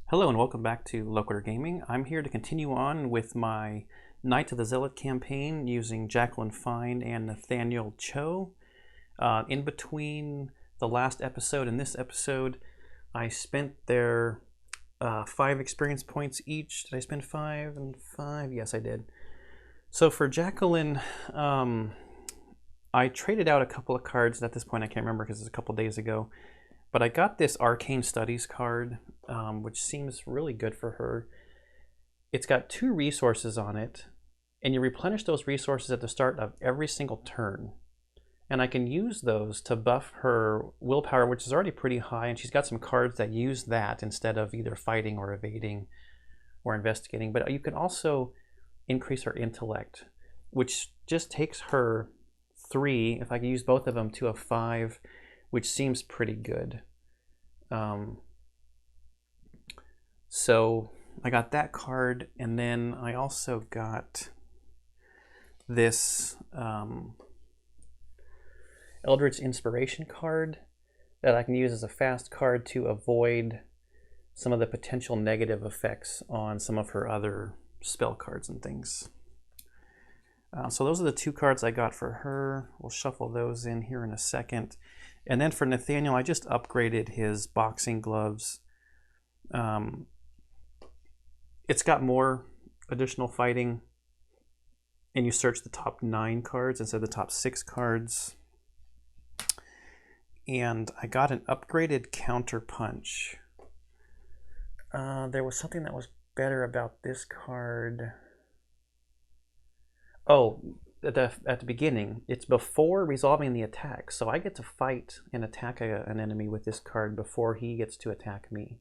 Hello and welcome back to Locator Gaming. I'm here to continue on with my Knights of the Zealot campaign using Jacqueline Fine and Nathaniel Cho. In between the last episode and this episode, I spent their 5 experience points each. Did I spend 5 and 5? Yes, I did. So for Jacqueline, I traded out a couple of cards. At this point, I can't remember because it's a couple days ago. But I got this Arcane Studies card, which seems really good for her. It's got 2 resources on it, and you replenish those resources at the start of every single turn. And I can use those to buff her willpower, which is already pretty high, and she's got some cards that use that instead of either fighting or evading or investigating. But you can also increase her intellect, which just takes her 3, if I can use both of them, to a 5, which seems pretty good. So I got that card, and then I also got this Eldritch Inspiration card that I can use as a fast card to avoid some of the potential negative effects on some of her other spell cards and things. So those are the 2 cards I got for her. We'll shuffle those in here in a second. And then for Nathaniel, I just upgraded his boxing gloves. It's got more additional fighting, and you search the top 9 cards instead of the top 6 cards. And I got an upgraded counter punch. There was something that was better about this card. Oh, at the beginning, it's before resolving the attack, so I get to fight and attack an enemy with this card before he gets to attack me,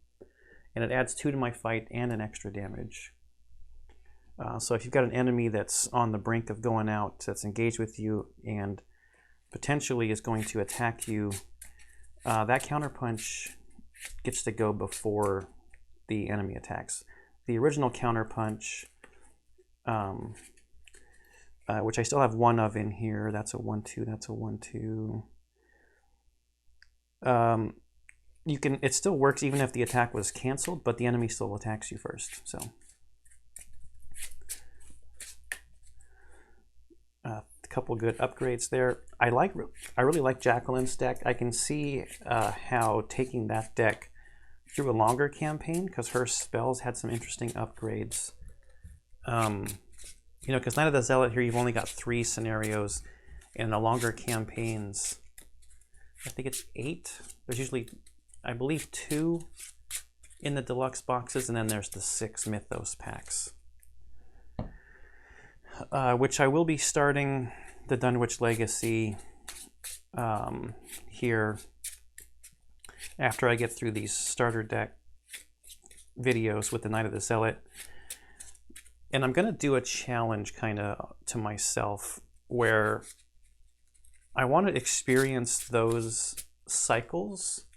and it adds 2 to my fight and an extra damage. So if you've got an enemy that's on the brink of going out, that's engaged with you and potentially is going to attack you, that counterpunch gets to go before the enemy attacks. The original counterpunch, which I still have 1 of in here. That's a 1/2. That's a 1/2. It still works even if the attack was canceled, but the enemy still attacks you first. So a couple good upgrades there. I really like Jacqueline's deck. I can see how taking that deck through a longer campaign, because her spells had some interesting upgrades. Because Knight of the Zealot here, you've only got 3 scenarios. In the longer campaigns, I think it's 8. There's usually, I believe, 2 in the deluxe boxes, and then there's the 6 Mythos packs. Which I will be starting the Dunwich Legacy here after I get through these starter deck videos with the Knight of the Zealot. And I'm going to do a challenge kind of to myself where I want to experience those cycles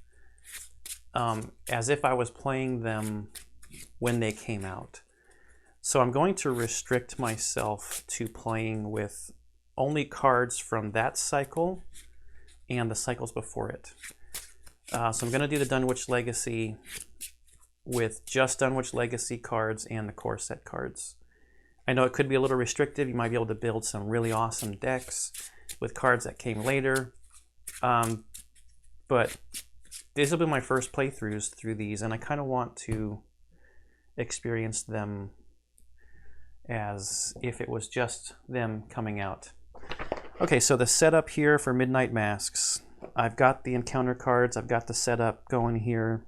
as if I was playing them when they came out. So I'm going to restrict myself to playing with only cards from that cycle and the cycles before it. So I'm going to do the Dunwich Legacy with just Dunwich Legacy cards and the core set cards. I know it could be a little restrictive. You might be able to build some really awesome decks with cards that came later. But these will be my first playthroughs through these, and I kind of want to experience them as if it was just them coming out. Okay, so the setup here for Midnight Masks. I've got the encounter cards. I've got the setup going here.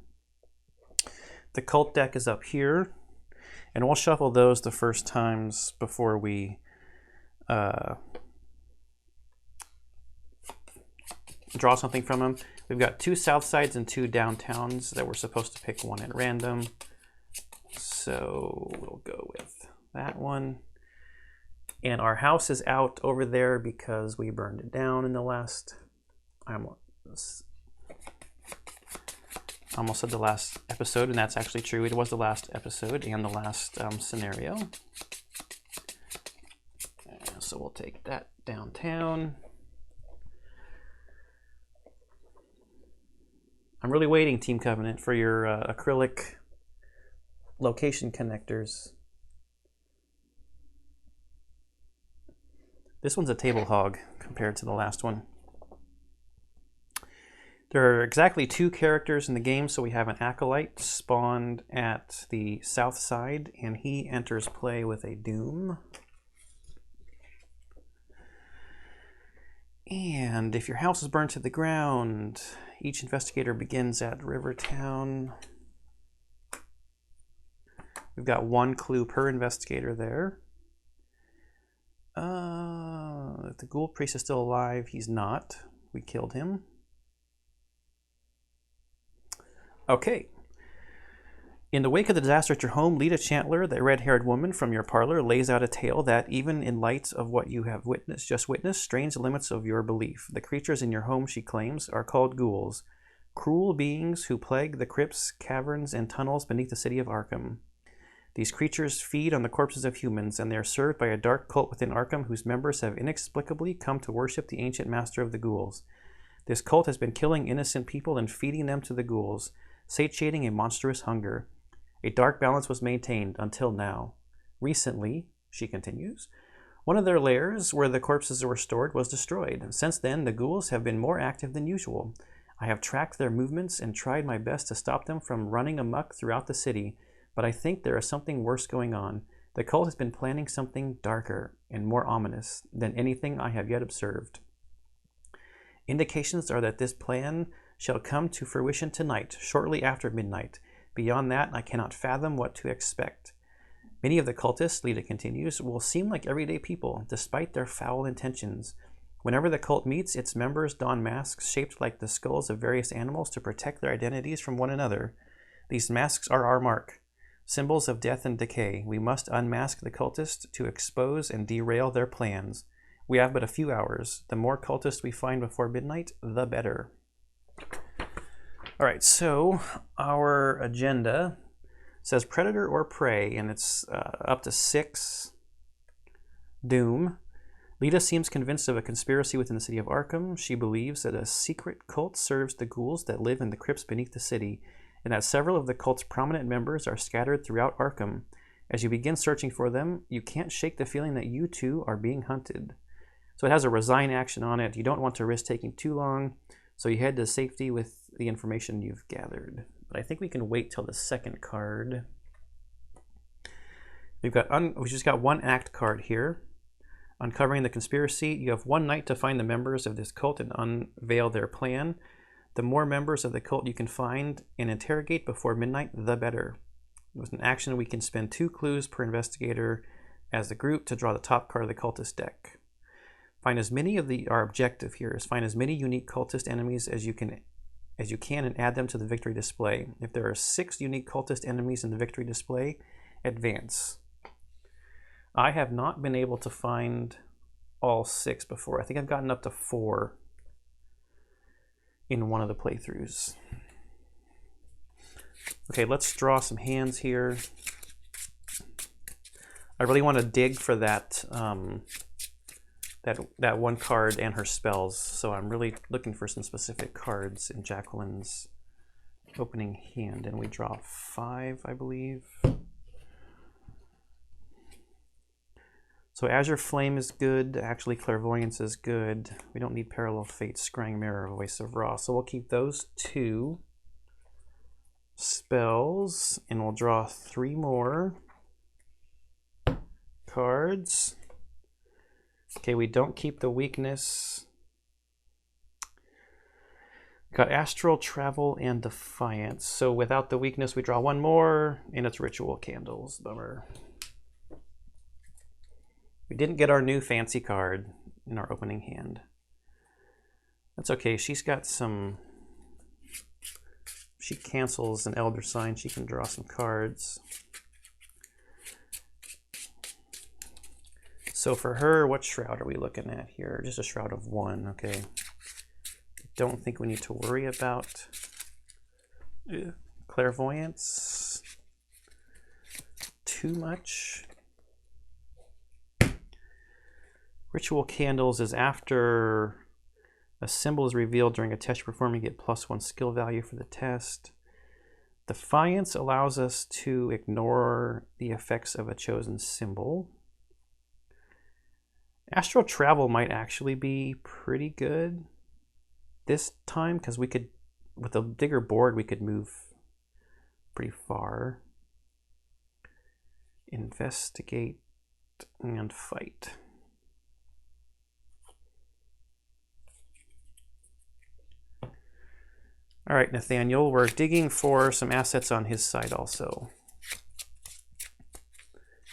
The cult deck is up here. And we'll shuffle those the first times before we draw something from them. We've got 2 south sides and 2 downtowns that we're supposed to pick one at random. So we'll go with that one. And our house is out over there because we burned it down in the last... I almost said the last episode, and that's actually true. It was the last episode and the last scenario. So we'll take that downtown. I'm really waiting, Team Covenant, for your acrylic location connectors. This one's a table hog compared to the last one. There are exactly 2 characters in the game, so we have an acolyte spawned at the south side, and he enters play with a doom. And if your house is burned to the ground, each investigator begins at Rivertown. We've got 1 clue per investigator there. If the ghoul priest is still alive, he's not. We killed him. Okay. In the wake of the disaster at your home, Lita Chandler, the red-haired woman from your parlor, lays out a tale that, even in light of what you have just witnessed, strains the limits of your belief. The creatures in your home, she claims, are called ghouls, cruel beings who plague the crypts, caverns, and tunnels beneath the city of Arkham. These creatures feed on the corpses of humans, and they are served by a dark cult within Arkham whose members have inexplicably come to worship the ancient master of the ghouls. This cult has been killing innocent people and feeding them to the ghouls, satiating a monstrous hunger. A dark balance was maintained until now. Recently, she continues, one of their lairs where the corpses were stored was destroyed. Since then, the ghouls have been more active than usual. I have tracked their movements and tried my best to stop them from running amok throughout the city, but I think there is something worse going on. The cult has been planning something darker and more ominous than anything I have yet observed. Indications are that this plan shall come to fruition tonight, shortly after midnight. Beyond that, I cannot fathom what to expect. Many of the cultists, Lita continues, will seem like everyday people, despite their foul intentions. Whenever the cult meets, its members don masks shaped like the skulls of various animals to protect their identities from one another. These masks are our mark, symbols of death and decay. We must unmask the cultists to expose and derail their plans. We have but a few hours. The more cultists we find before midnight, the better. All right, so our agenda says predator or prey, and it's up to 6 doom. Lita seems convinced of a conspiracy within the city of Arkham. She believes that a secret cult serves the ghouls that live in the crypts beneath the city, and that several of the cult's prominent members are scattered throughout Arkham. As you begin searching for them, you can't shake the feeling that you too are being hunted. So it has a resign action on it. You don't want to risk taking too long, so you head to safety with the information you've gathered. But I think we can wait till the second card. We just got 1 act card here. Uncovering the conspiracy. You have 1 night to find the members of this cult and unveil their plan. The more members of the cult you can find and interrogate before midnight, the better. With an action, we can spend 2 clues per investigator as the group to draw the top card of the cultist deck. Find as many of our objective here is find as many unique cultist enemies as you can and add them to the victory display. If there are 6 unique cultist enemies in the victory display, advance. I have not been able to find all 6 before. I think I've gotten up to 4 in one of the playthroughs. Okay, let's draw some hands here. I really want to dig for that that 1 card and her spells, so I'm really looking for some specific cards in Jacqueline's opening hand, and we draw 5, I believe. So Azure Flame is good, actually Clairvoyance is good. We don't need Parallel Fate, Scrying Mirror, Voice of Ra, so we'll keep those 2 spells, and we'll draw 3 more cards. Okay, we don't keep the weakness. Got Astral Travel and Defiance. So without the weakness, we draw 1 more, and it's Ritual Candles. Bummer. We didn't get our new fancy card in our opening hand. That's okay. She's got some... She cancels an Elder Sign. She can draw some cards. So for her, what shroud are we looking at here? Just a shroud of 1, okay. Don't think we need to worry about Clairvoyance too much. Ritual Candles is after a symbol is revealed during a test you perform, you get +1 skill value for the test. Defiance allows us to ignore the effects of a chosen symbol. Astral Travel might actually be pretty good this time because we could, with a bigger board, we could move pretty far. Investigate and fight. All right, Nathaniel, we're digging for some assets on his side also.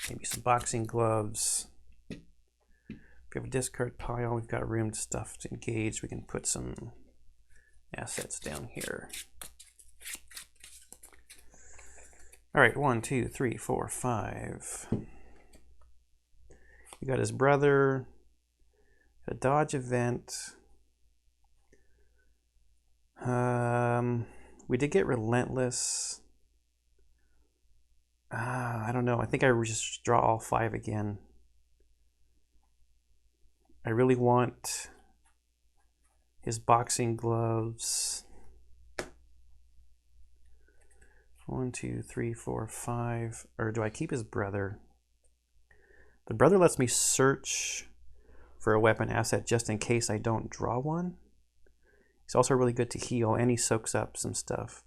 Maybe some boxing gloves. If we have a discard pile, we've got room stuff to engage. We can put some assets down here. All right, 1, 2, 3, 4, 5. We got his brother, a dodge event. We did get Relentless. I don't know. I think I just draw all 5 again. I really want his boxing gloves. 1, 2, 3, 4, 5. Or do I keep his brother? The brother lets me search for a weapon asset just in case I don't draw one. He's also really good to heal, and he soaks up some stuff.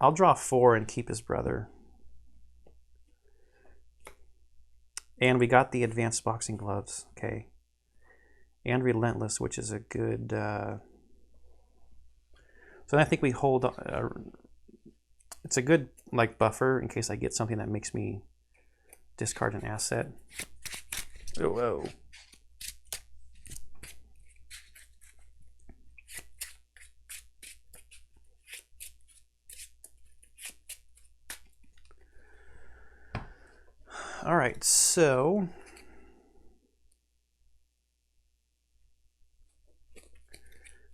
I'll draw 4 and keep his brother. And we got the advanced boxing gloves, okay. And Relentless, which is a good... So I think we hold... it's a good like buffer in case I get something that makes me discard an asset. Oh, whoa. All right, so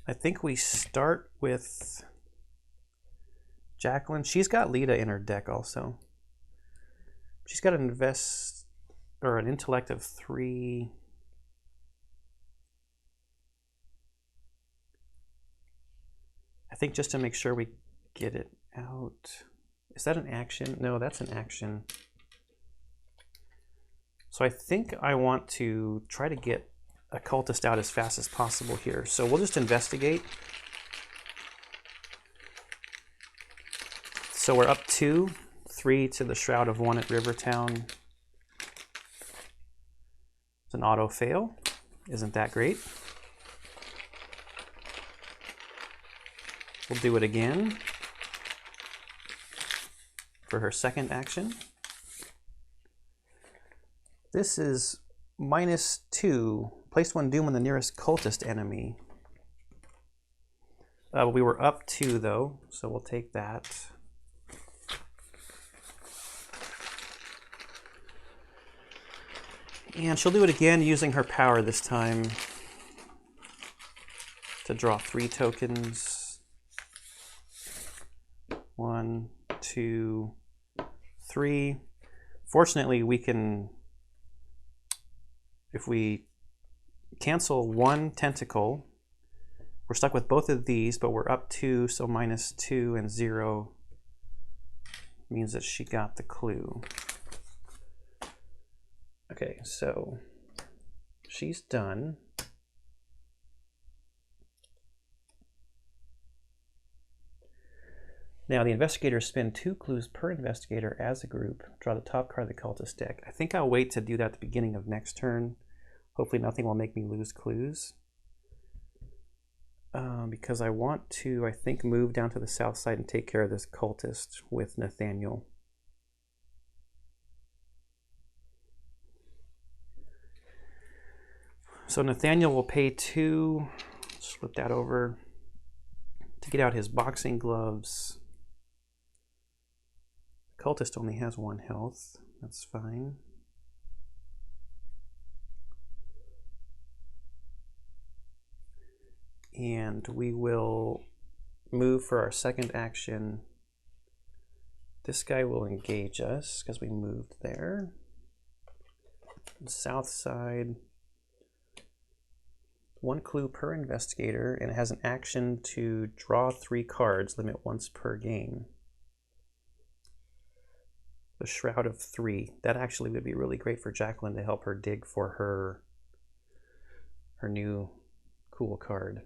I think we start with Jacqueline. She's got Lita in her deck also. She's got an an intellect of 3. I think just to make sure we get it out. Is that an action? No, that's an action. So I think I want to try to get a cultist out as fast as possible here. So we'll just investigate. So we're up 2, 3 to the Shroud of 1 at Rivertown. It's an auto fail. Isn't that great? We'll do it again for her second action. This is -2. Place 1 doom on the nearest cultist enemy. We were up 2 though, so we'll take that. And she'll do it again using her power this time to draw 3 tokens. 1, 2, 3. Fortunately, we can, if we cancel 1 tentacle, we're stuck with both of these, but we're up 2, so -2 and 0 means that she got the clue. Okay, so she's done. Now the investigators spend 2 clues per investigator as a group. Draw the top card of the cultist deck. I think I'll wait to do that at the beginning of next turn. Hopefully nothing will make me lose clues. Because I want to, I think, move down to the south side and take care of this cultist with Nathaniel. So Nathaniel will pay 2, flip that over, to get out his boxing gloves. Cultist only has 1 health, that's fine. And we will move for our second action. This guy will engage us because we moved there. South side. 1 clue per investigator, and it has an action to draw 3 cards, limit once per game. the Shroud of 3. That actually would be really great for Jacqueline to help her dig for her new cool card.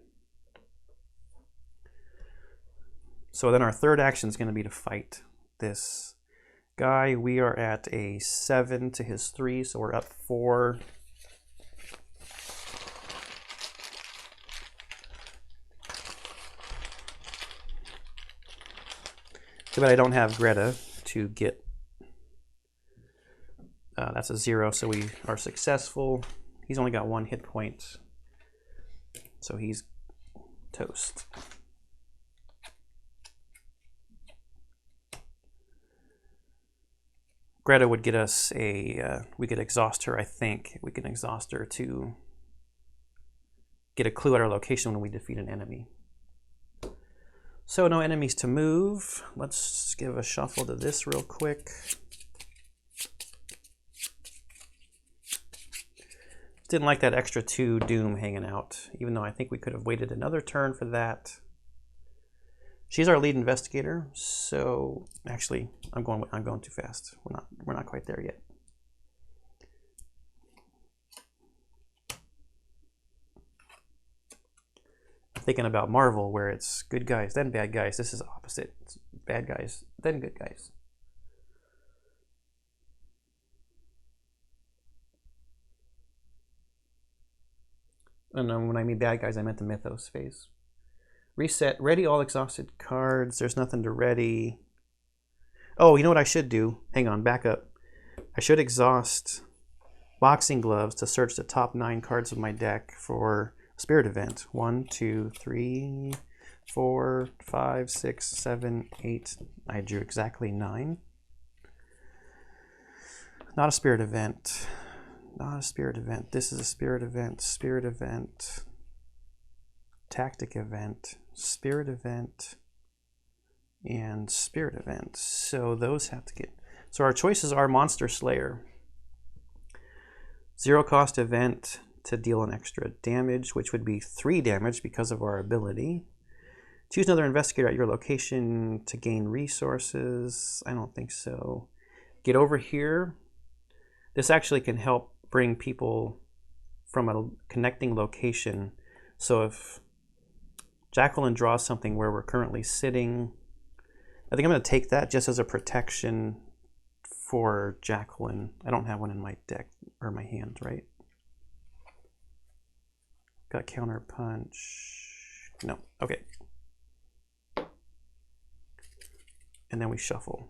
So then our third action is going to be to fight this guy. We are at a 7 to his 3, so we're up 4. Too bad I don't have Greta to get. That's a 0, so we are successful. He's only got 1 hit point, so he's toast. Greta would get us a, we could exhaust her, I think. We can exhaust her to get a clue at our location when we defeat an enemy. So no enemies to move. Let's give a shuffle to this real quick. Didn't like that extra 2 Doom hanging out, even though I think we could have waited another turn for that. She's our lead investigator, so actually I'm going too fast. We're not quite there yet. I'm thinking about Marvel, where it's good guys then bad guys. This is opposite. It's bad guys then good guys. And then when I mean bad guys, I meant the Mythos phase. Reset, ready all exhausted cards. There's nothing to ready. Oh, you know what I should do? Hang on, back up. I should exhaust Boxing Gloves to search the top 9 cards of my deck for Spirit Event. 1, 2, 3, 4, 5, 6, 7, 8. I drew exactly 9. Not a Spirit Event. Not a Spirit Event. This is a Spirit Event. Spirit Event. Tactic Event. Spirit Event. And Spirit Event. So those have to get... So our choices are Monster Slayer. 0 cost event to deal an extra damage, which would be 3 damage because of our ability. Choose another investigator at your location to gain resources. I don't think so. Get over here. This actually can help bring people from a connecting location. So if Jacqueline draws something where we're currently sitting, I think I'm going to take that just as a protection for Jacqueline. I don't have one in my deck or my hand, right? Got counter punch. No, okay. And then we shuffle.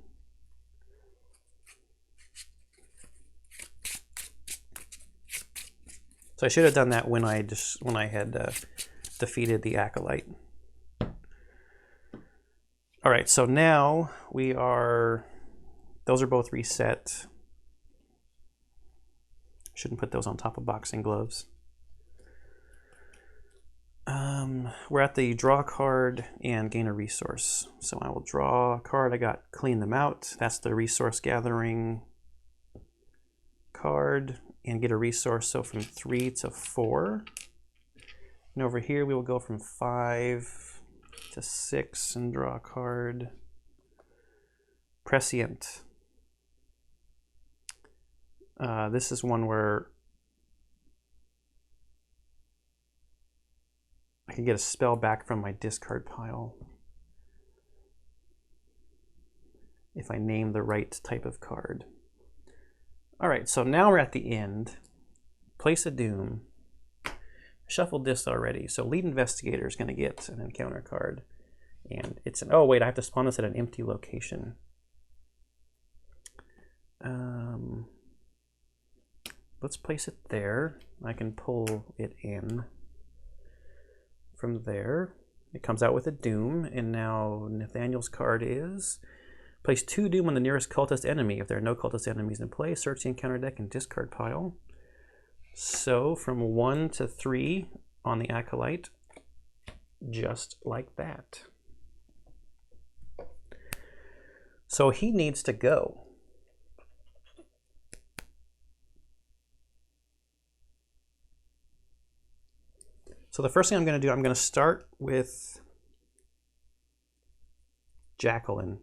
So I should have done that when I had defeated the Acolyte. All right, so now we are, those are both reset. Shouldn't put those on top of Boxing Gloves. We're at the draw card and gain a resource. So I will draw a card. I got clean them out. That's the resource gathering card, and get a resource. So from 3 to 4. And over here we will go from 5 to 6 and draw a card. Prescient. This is one where I can get a spell back from my discard pile if I name the right type of card. All right, so now we're at the end. Place a Doom. Shuffled this already. So lead investigator is going to get an encounter card, and it's an, oh wait, I have to spawn this at an empty location. Let's place it there. I can pull it in from there. It comes out with a Doom, and now Nathaniel's card is place 2 Doom on the nearest cultist enemy. If there are no cultist enemies in play, search the encounter deck and discard pile. So from 1 to 3 on the Acolyte, just like that. So he needs to go. So the first thing I'm going to do, I'm going to start with Jacqueline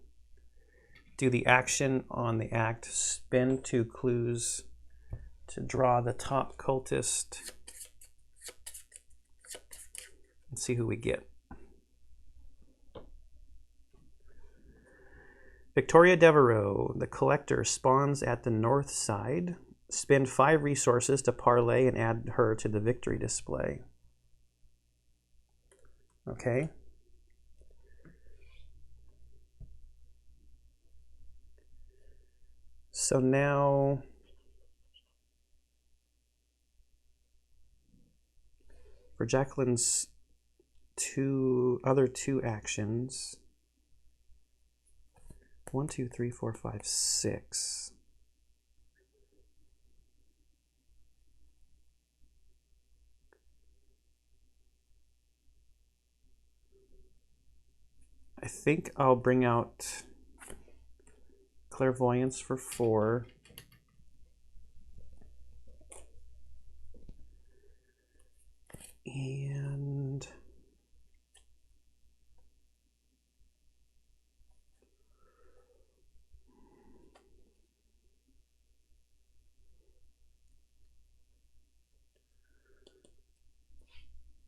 do the action on the act, spend 2 clues to draw the top cultist, and see who we get. Victoria Devereaux, the collector, spawns at the north side. Spend 5 resources to parlay and add her to the victory display. Okay. So now for Jacqueline's other two actions, 1, 2, 3, 4, 5, 6. I think I'll bring out Clairvoyance for 4. And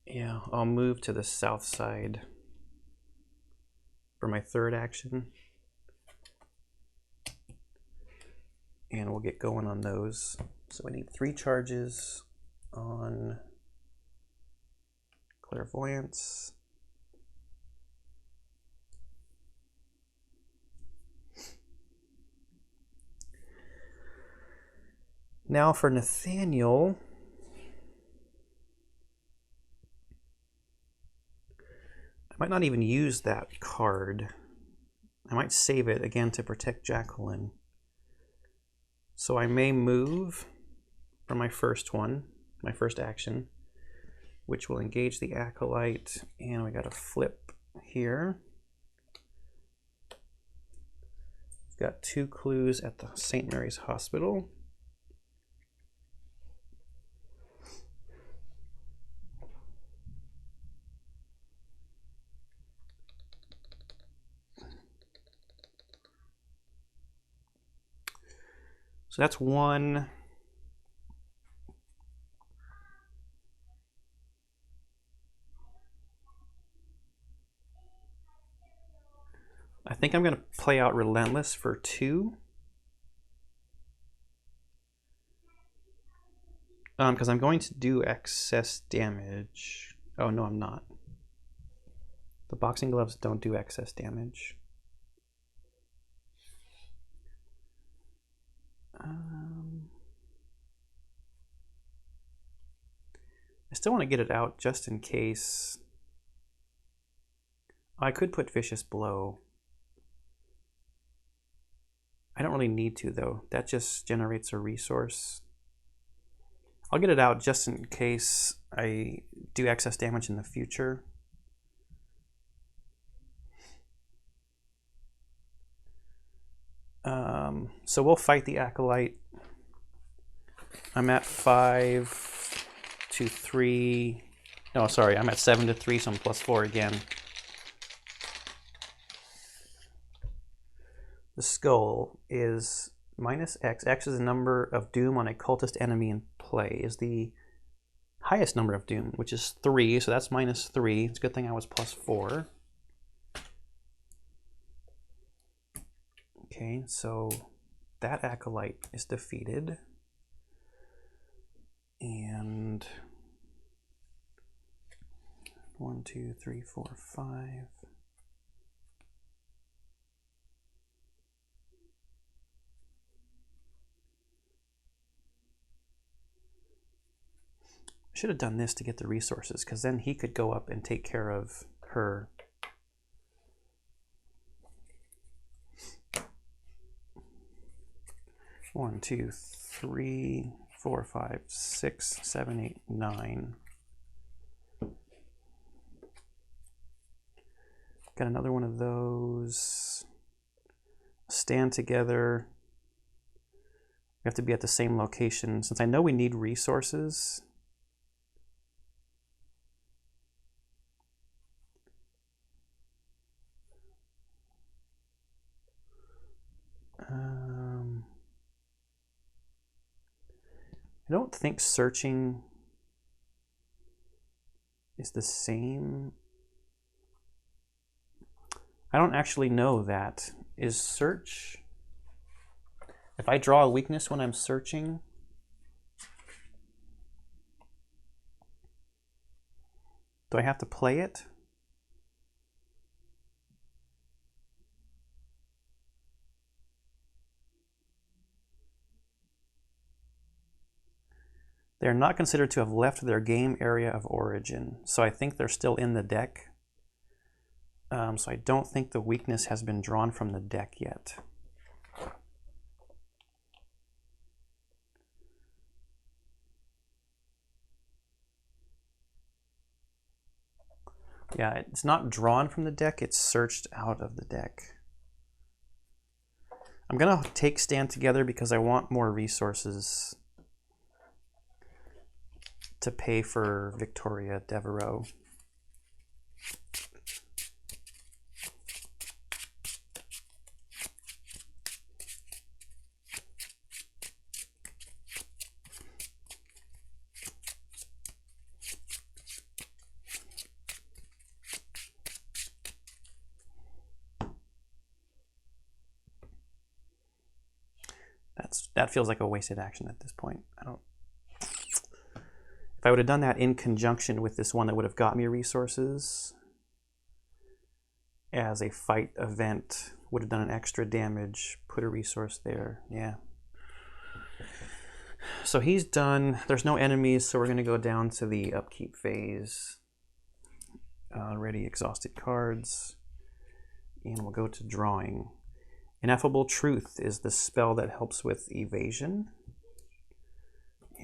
yeah, I'll move to the south side for my third action. And we'll get going on those. So we need 3 charges on Clairvoyance. Now for Nathaniel, I might not even use that card. I might save it again to protect Jacqueline. So I may move for my first one, my first action, which will engage the Acolyte, and we got a flip here. We've got 2 clues at the St. Mary's Hospital. So that's 1. I think I'm going to play out Relentless for 2. Because I'm going to do excess damage. Oh, no, I'm not. The boxing gloves don't do excess damage. I still want to get it out just in case. I could put Vicious Blow. I don't really need to, though. That just generates a resource. I'll get it out just in case I do excess damage in the future. So we'll fight the Acolyte. I'm at 5 to 3. No, sorry, I'm at 7 to 3, so I'm +4 again. The skull is -X. X is the number of doom on a cultist enemy in play. Is the highest number of doom, which is 3, so that's -3. It's a good thing I was +4. Okay, so that Acolyte is defeated. And 1, 2, 3, 4, 5. I should have done this to get the resources, because then he could go up and take care of her. One, 2, 3, 4, 5, 6, 7, 8, 9. Got another one of those. Stand together. We have to be at the same location. Since I know we need resources, I don't think searching is the same. I don't actually know that. Is search, if I draw a weakness when I'm searching, do I have to play it? They're not considered to have left their game area of origin, so I think they're still in the deck. So I don't think the weakness has been drawn from the deck yet. Yeah, it's not drawn from the deck, it's searched out of the deck. I'm gonna take Stand Together because I want more resources to pay for Victoria Devereaux. That feels like a wasted action at this point. If I would have done that in conjunction with this one that would have got me resources as a fight event, would have done an extra damage, put a resource there. Yeah. So he's done. There's no enemies, so we're going to go down to the upkeep phase. Already exhausted cards. And we'll go to drawing. Ineffable Truth is the spell that helps with evasion.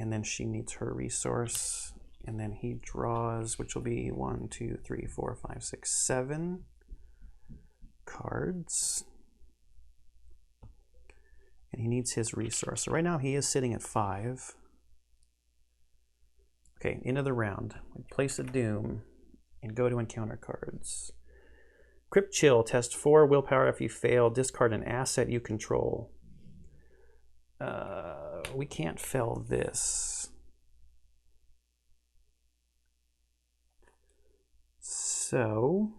And then she needs her resource. And then he draws, which will be 1, 2, 3, 4, 5, 6, 7 cards. And he needs his resource. So right now he is sitting at 5. Okay, end of the round. Place a Doom and go to encounter cards. Crypt Chill, test 4 willpower. If you fail, discard an asset you control. We can't fell this. So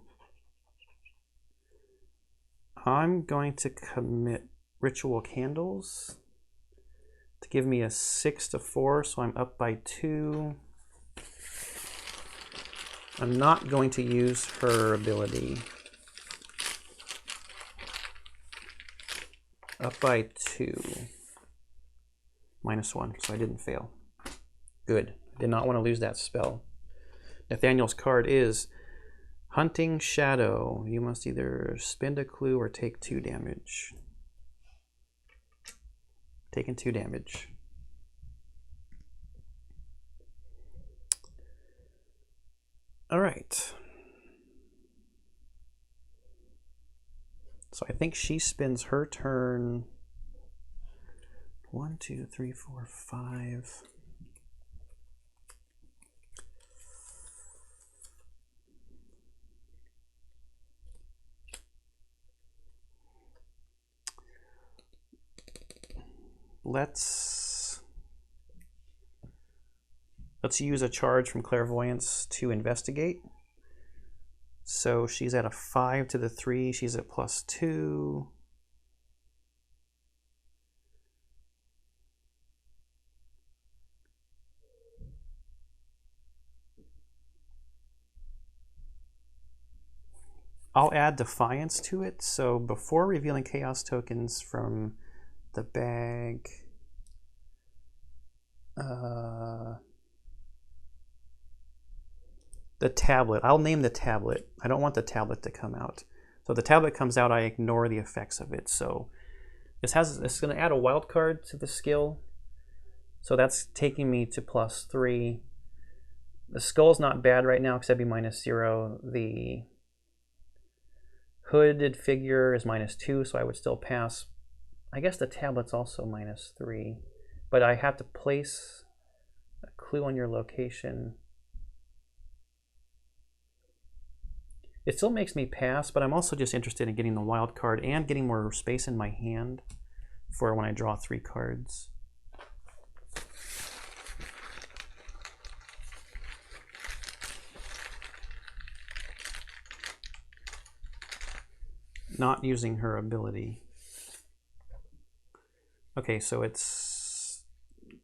I'm going to commit Ritual Candles to give me a 6 to 4, so I'm up by 2. I'm not going to use her ability. Up by 2. -1, so I didn't fail. Good. Did not want to lose that spell. Nathaniel's card is Hunting Shadow. You must either spend a clue or take 2 damage. Taking 2 damage. All right. So I think she spends her turn. 1, 2, 3, 4, 5. Let's use a charge from Clairvoyance to investigate. So she's at a 5 to the 3. She's at +2. I'll add Defiance to it. So before revealing Chaos tokens from the bag, the tablet. I'll name the tablet. I don't want the tablet to come out. So if the tablet comes out, I ignore the effects of it. So this is going to add a wild card to the skill. So that's taking me to +3. The skull's not bad right now because that'd be -0. The hooded figure is -2, so I would still pass. I guess the tablet's also -3, but I have to place a clue on your location. It still makes me pass, but I'm also just interested in getting the wild card and getting more space in my hand for when I draw 3 cards. not using her ability. Okay, so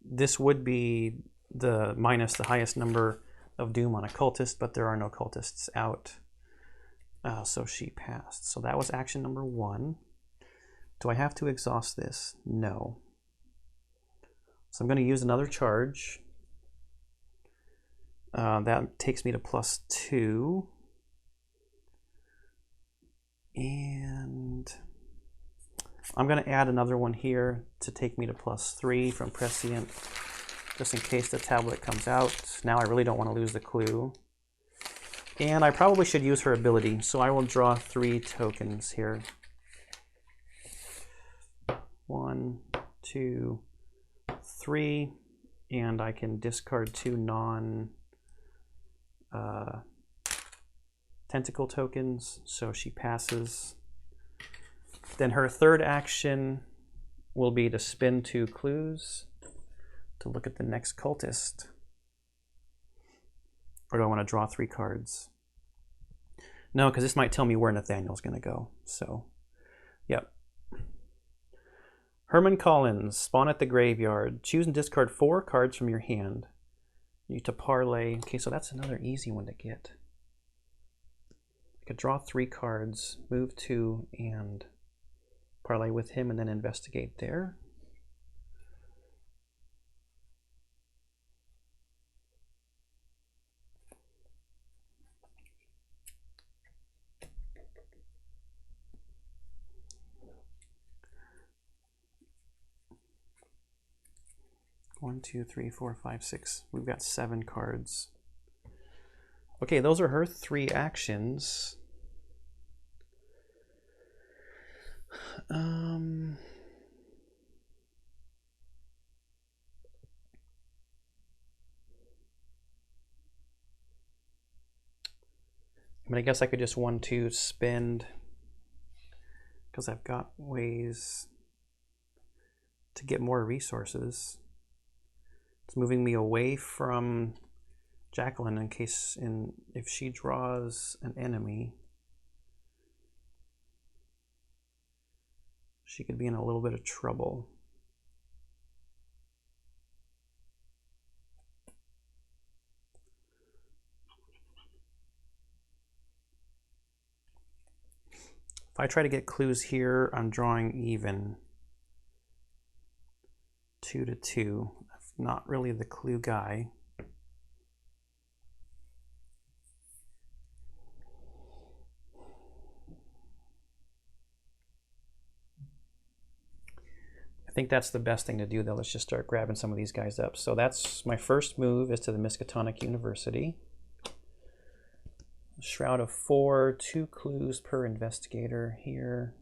this would be the minus the highest number of doom on a cultist, but there are no cultists out. So she passed. So that was action number 1. Do I have to exhaust this? No. So I'm going to use another charge. That takes me to +2. And I'm going to add another one here to take me to +3 from Prescient, just in case the tablet comes out. Now I really don't want to lose the clue. And I probably should use her ability, so I will draw 3 tokens here. 1, 2, 3, and I can discard 2 non-tentacle tokens, so she passes. Then her third action will be to spin 2 clues to look at the next cultist. Or do I want to draw 3 cards? No, because this might tell me where Nathaniel's going to go. So, yep. Herman Collins, spawn at the graveyard. Choose and discard 4 cards from your hand. You need to parlay. Okay, so that's another easy one to get. I could draw 3 cards, move 2, and parlay with him, and then investigate there. One, 2, 3, 4, 5, 6. We've got 7 cards. Okay, those are her 3 actions. I mean, I guess I could just 1, 2 spend, because I've got ways to get more resources. It's moving me away from Jacqueline in case if she draws an enemy, she could be in a little bit of trouble. If I try to get clues here, I'm drawing even. 2 to 2. I'm not really the clue guy. I think that's the best thing to do, though. Let's just start grabbing some of these guys up. So that's my first move, is to the Miskatonic University. Shroud of 4, 2 clues per investigator here.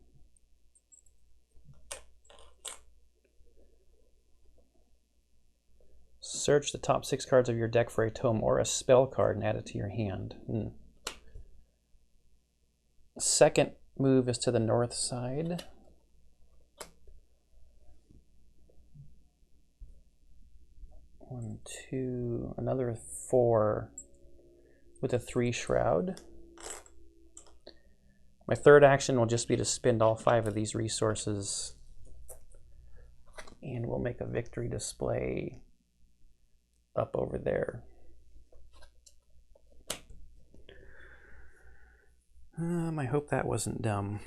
Search the top 6 cards of your deck for a tome or a spell card and add it to your hand. Second move is to the north side. One, 2, another 4 with a 3 shroud. My third action will just be to spend all 5 of these resources, and we'll make a victory display up over there. I hope that wasn't dumb.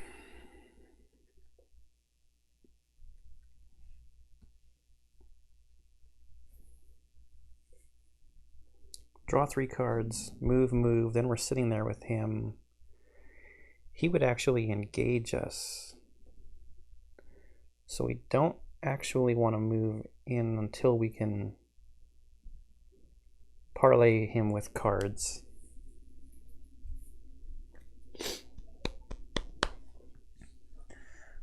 Draw 3 cards, move, move, then we're sitting there with him. He would actually engage us. So we don't actually want to move in until we can parlay him with cards.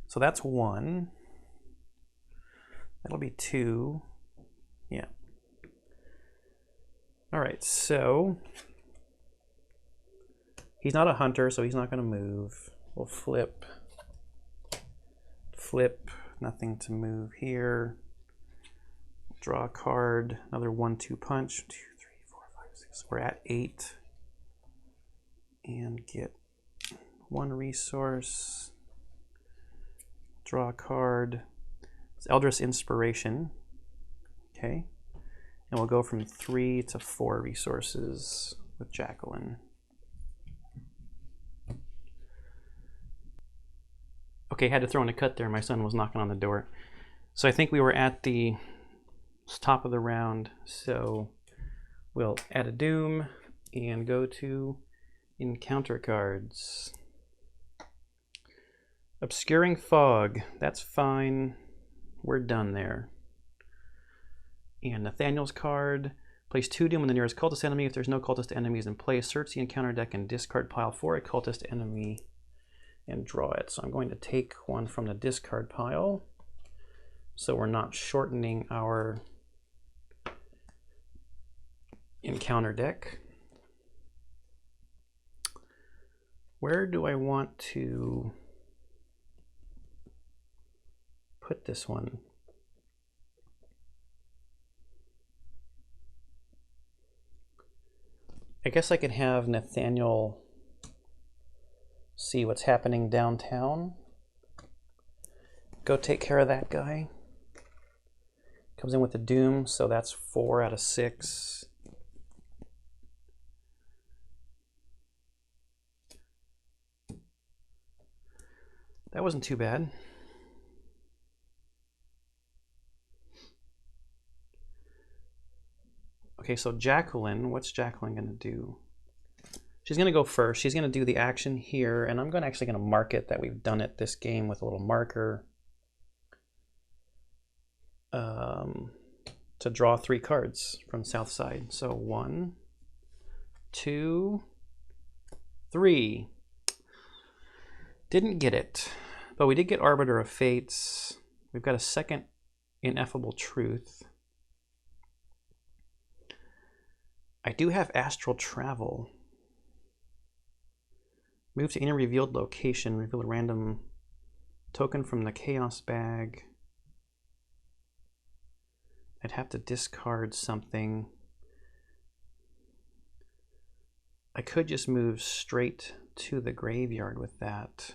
So that's 1. That'll be 2. Yeah. All right, so he's not a hunter, so he's not going to move. We'll flip, nothing to move here. Draw a card, another 1-2 punch. 2, 3, 4, 5, 6. We're at 8. And get 1 resource. draw a card. It's Eldritch Inspiration. Okay. And we'll go from 3 to 4 resources with Jacqueline. Okay, had to throw in a cut there. My son was knocking on the door. So I think we were at the top of the round. So we'll add a Doom and go to Encounter cards. Obscuring Fog. That's fine. We're done there. And Nathaniel's card. Place 2 Doom on the nearest cultist enemy. If there's no cultist enemies in play, search the encounter deck and discard pile for a cultist enemy and draw it. So I'm going to take one from the discard pile so we're not shortening our encounter deck. Where do I want to put this one? I guess I could have Nathaniel see what's happening downtown. Go take care of that guy. Comes in with the Doom, so that's 4 out of 6. That wasn't too bad. Okay, so Jacqueline, what's Jacqueline going to do? She's going to go first. She's going to do the action here, and I'm actually going to mark it that we've done it this game with a little marker to draw 3 cards from South Side. So 1, 2, 3. Didn't get it, but we did get Arbiter of Fates. We've got a second Ineffable Truth. I do have Astral Travel. Move to any revealed location. Reveal a random token from the Chaos bag. I'd have to discard something. I could just move straight to the graveyard with that.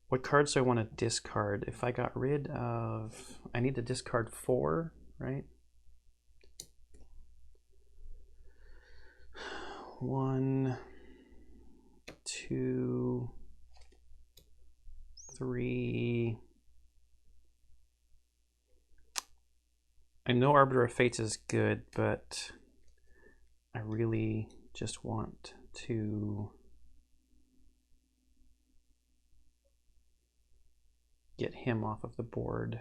What cards do I want to discard? If I got rid of... I need to discard 4, right? 1, 2, 3. I know Arbiter of Fates is good, but I really just want to get him off of the board.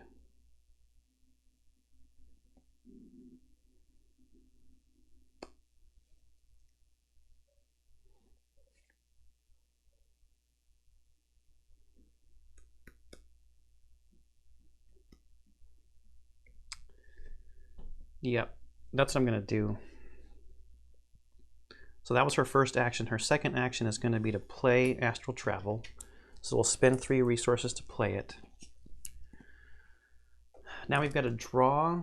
Yep, that's what I'm going to do. So that was her first action. Her second action is going to be to play Astral Travel. So we'll spend 3 resources to play it. Now we've got to draw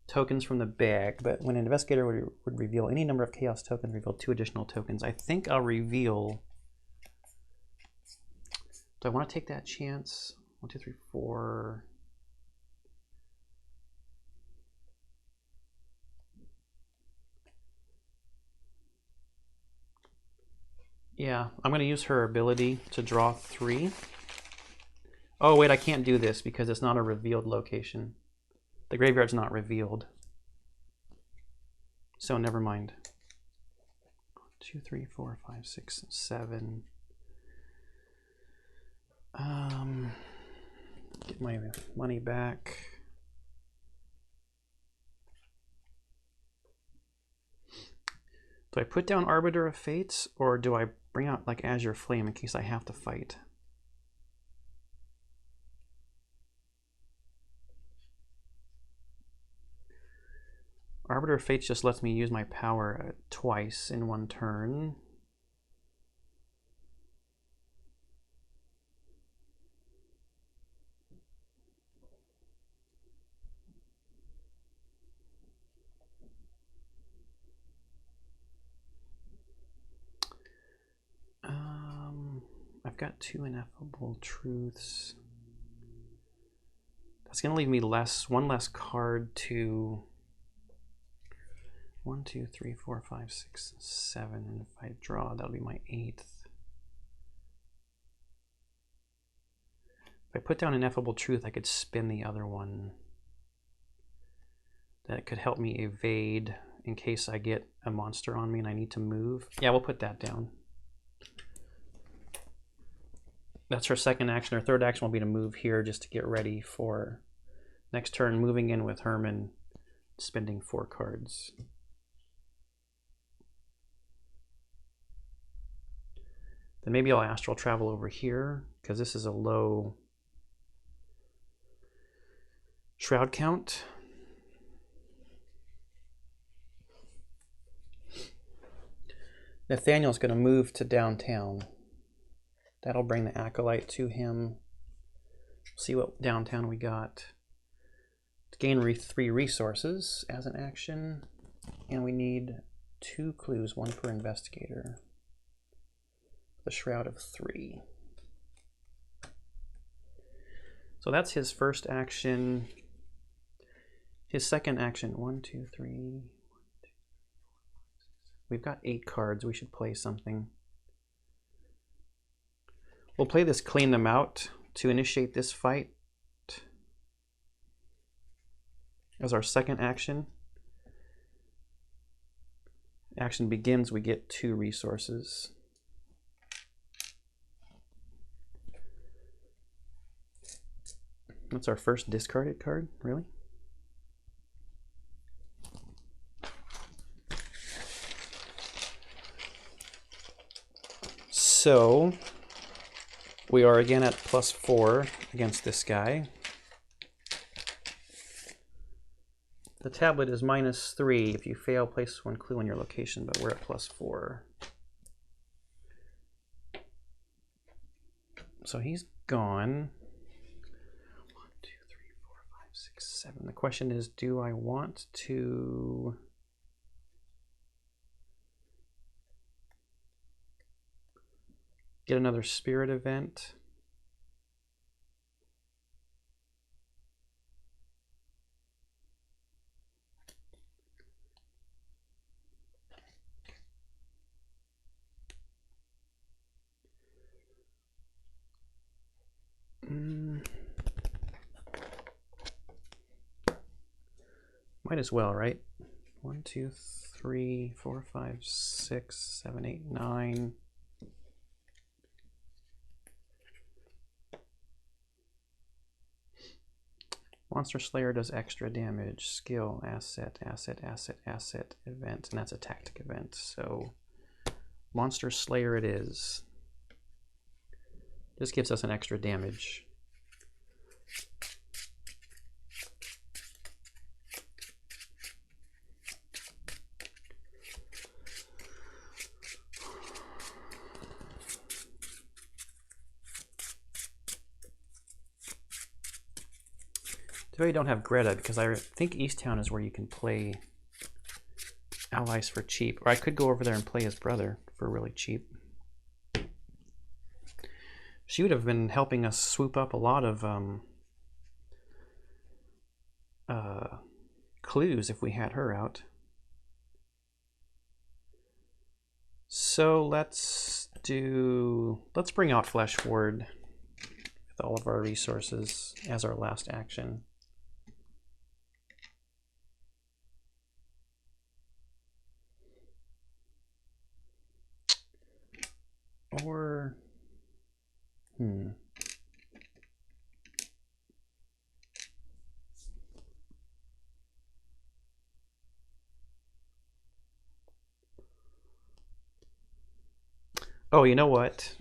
tokens from the bag, but when an investigator would reveal any number of chaos tokens, reveal 2 additional tokens. I think I'll reveal... Do I want to take that chance? 1, 2, 3, 4... Yeah, I'm going to use her ability to draw 3. Oh, wait, I can't do this because it's not a revealed location. The graveyard's not revealed. So never mind. 2, 3, 4, 5, 6, 7. Get my money back. Do I put down Arbiter of Fates, or do I bring out like Azure Flame in case I have to fight? Arbiter of Fates just lets me use my power twice in 1 turn. I've I've got 2 ineffable truths. That's going to leave me one less card to 1, 2, 3, 4, 5, 6, 7. And if I draw, that'll be my 8th. If I put down ineffable truth, I could spin the other one. That could help me evade in case I get a monster on me and I need to move. Yeah, we'll put that down. That's her second action. Her third action will be to move here just to get ready for next turn, moving in with Herman, spending 4 cards. Then maybe I'll astral travel over here because this is a low shroud count. Nathaniel's going to move to downtown. That'll bring the Acolyte to him. See what downtown we got. To gain 3 resources as an action. And we need 2 clues, 1 per investigator. The Shroud of 3. So that's his first action. His second action, 1, 2, 3. We've got 8 cards. We should play something. We'll play this Clean Them Out to initiate this fight as our second action. Action begins, we get 2 resources. That's our first discarded card, really? So we are again at +4 against this guy. The tablet is -3. If you fail, place 1 clue on your location, but we're at +4. So he's gone. 1, 2, 3, 4, 5, 6, 7. The question is, do I want to get another spirit event? Might as well, right? 1, 2, 3, 4, 5, 6, 7, 8, 9. Monster Slayer does extra damage. Skill, asset, asset, asset, asset, event. And that's a tactic event. So Monster Slayer it is. This gives us an extra damage. Too bad you don't have Greta, because I think Easttown is where you can play allies for cheap. Or I could go over there and play his brother for really cheap. She would have been helping us swoop up a lot of clues if we had her out. So let's bring out Flesh Ward with all of our resources as our last action. Or, oh, you know what?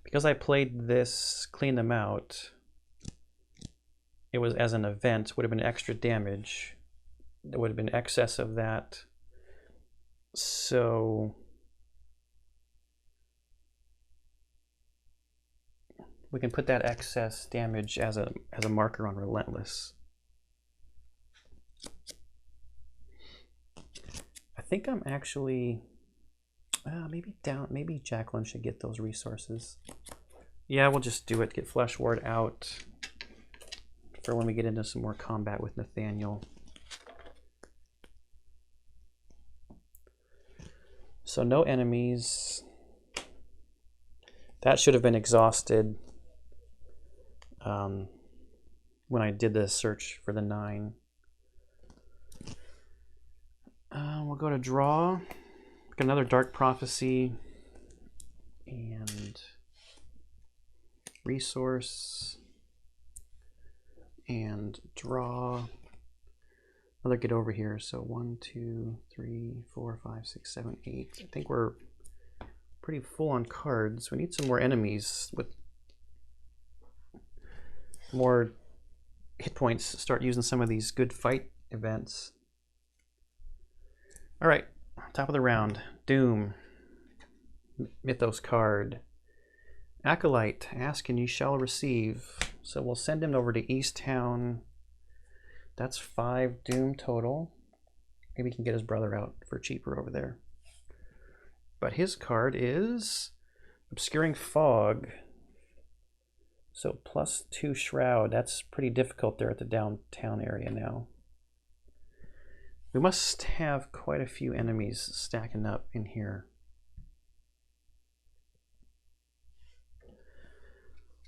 Because I played this Clean Them Out, it was as an event, would have been extra damage. It would have been excess of that. So we can put that excess damage as a marker on Relentless. I think I'm actually Maybe Jacqueline should get those resources. Yeah, we'll just do it. Get Flesh Ward out for when we get into some more combat with Nathaniel. So no enemies. That should have been exhausted when I did the search for the 9. We'll go to draw. Got another Dark Prophecy and resource and draw. Another get over here. So 1, 2, 3, 4, 5, 6, 7, 8. I think we're pretty full on cards. We need some more enemies with more hit points. Start using some of these good fight events. All right, top of the round. Doom, Mythos card. Acolyte, ask and you shall receive. So we'll send him over to East Town. That's 5 Doom total. Maybe he can get his brother out for cheaper over there. But his card is Obscuring Fog. So +2 Shroud. That's pretty difficult there at the downtown area now. We must have quite a few enemies stacking up in here.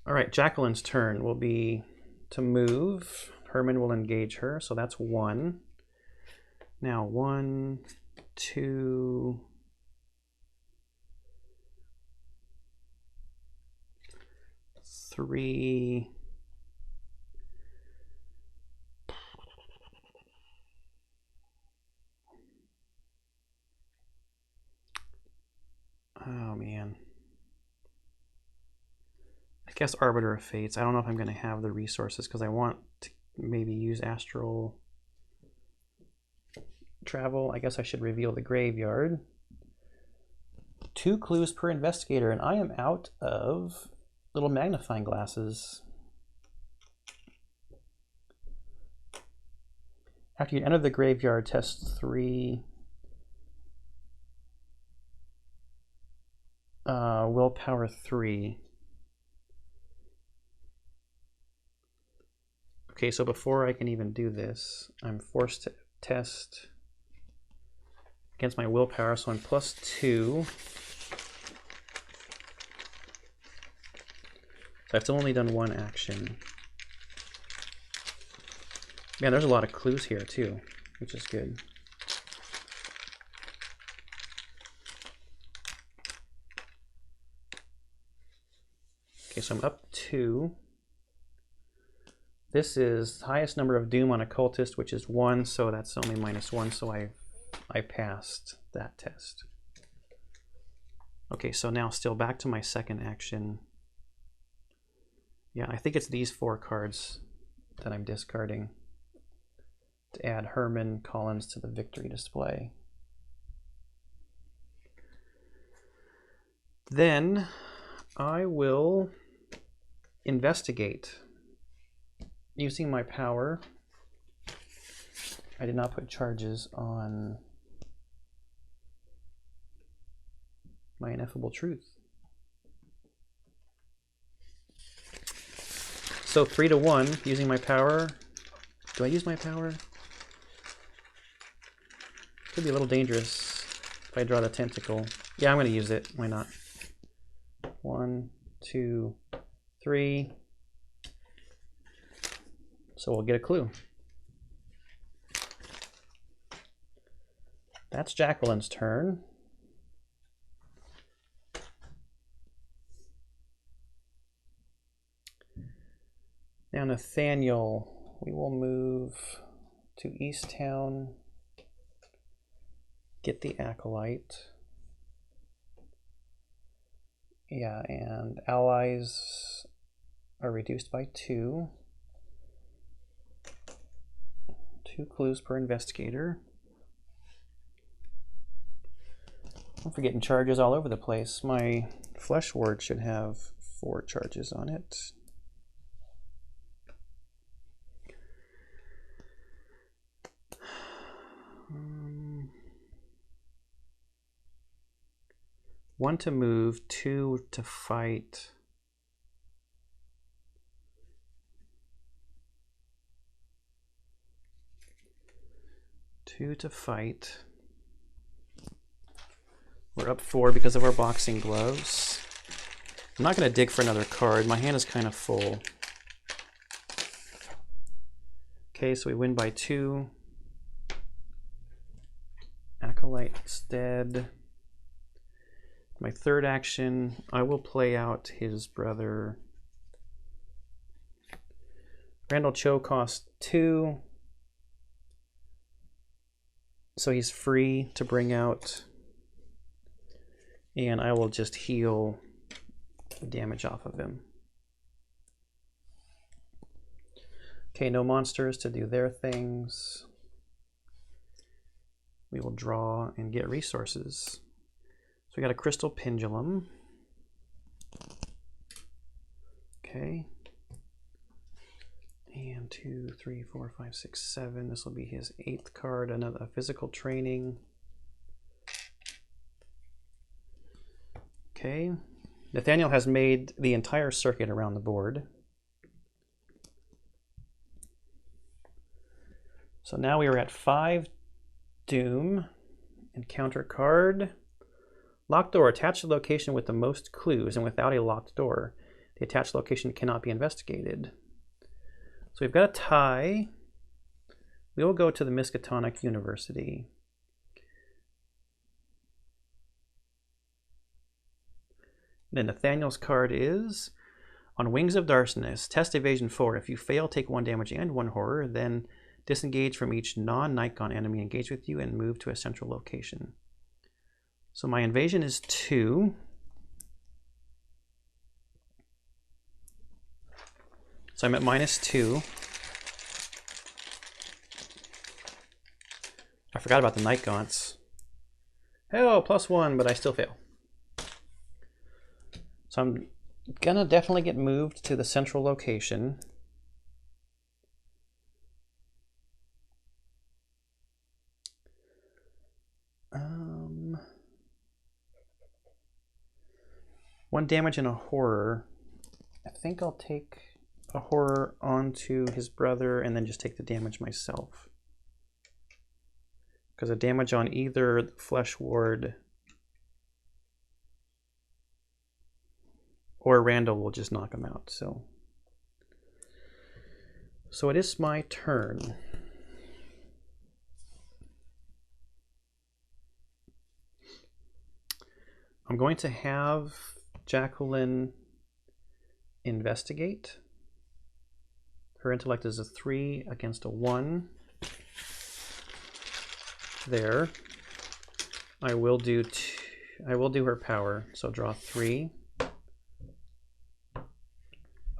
All right, Jacqueline's turn will be to move. Herman will engage her, so that's 1. Now 1, 2, 3. Oh man. I guess Arbiter of Fates. I don't know if I'm going to have the resources because I want to maybe use Astral Travel. I guess I should reveal the graveyard. 2 clues per investigator, and I am out of little magnifying glasses. After you enter the graveyard, test 3 willpower 3. Okay, so before I can even do this, I'm forced to test against my willpower, so I'm +2. So I've still only done 1 action. Man, there's a lot of clues here too, which is good. Okay, so I'm up 2. This is the highest number of Doom on Occultist, which is 1, so that's only -1, so I passed that test. Okay, so now still back to my second action. Yeah, I think it's these 4 cards that I'm discarding to add Herman Collins to the victory display. Then I will investigate. Using my power, I did not put charges on my Ineffable Truth. So 3 to 1, using my power. Do I use my power? Could be a little dangerous if I draw the tentacle. Yeah, I'm going to use it. Why not? 1, 2, 3. So we'll get a clue. That's Jacqueline's turn. Now Nathaniel, we will move to East Town, get the Acolyte. Yeah, and allies are reduced by 2. 2 clues per investigator. I'm forgetting charges all over the place. My Flesh Ward should have 4 charges on it. 1 to move, 2 to fight. We're up 4 because of our boxing gloves. I'm not going to dig for another card. My hand is kind of full. Okay, so we win by 2. Acolyte's dead. My third action, I will play out his brother. Randall Cho costs 2. So he's free to bring out. And I will just heal the damage off of him. Okay, no monsters to do their things. We will draw and get resources. So we got a crystal pendulum. Okay. And 2, 3, 4, 5, 6, 7. This will be his 8th card, another physical training. Okay. Nathaniel has made the entire circuit around the board. So now we are at 5 doom. Encounter card. Locked door. Attach the location with the most clues, and without a locked door, the attached location cannot be investigated. So we've got a tie. We will go to the Miskatonic University. Then Nathaniel's card is, on Wings of Darkness, test evasion 4. If you fail, take 1 damage and 1 horror, then disengage from each non-Nikon enemy engaged with you and move to a central location. So my invasion is 2. So I'm at -2. I forgot about the Night Gaunts. Oh, +1, but I still fail. So I'm gonna definitely get moved to the central location. One damage and a horror. I think I'll take a horror onto his brother and then just take the damage myself. Because a damage on either Flesh Ward or Randall will just knock him out. So it is my turn. I'm going to have Jacqueline investigate. Her intellect is a 3 against a 1. There. I will do her power. So draw 3.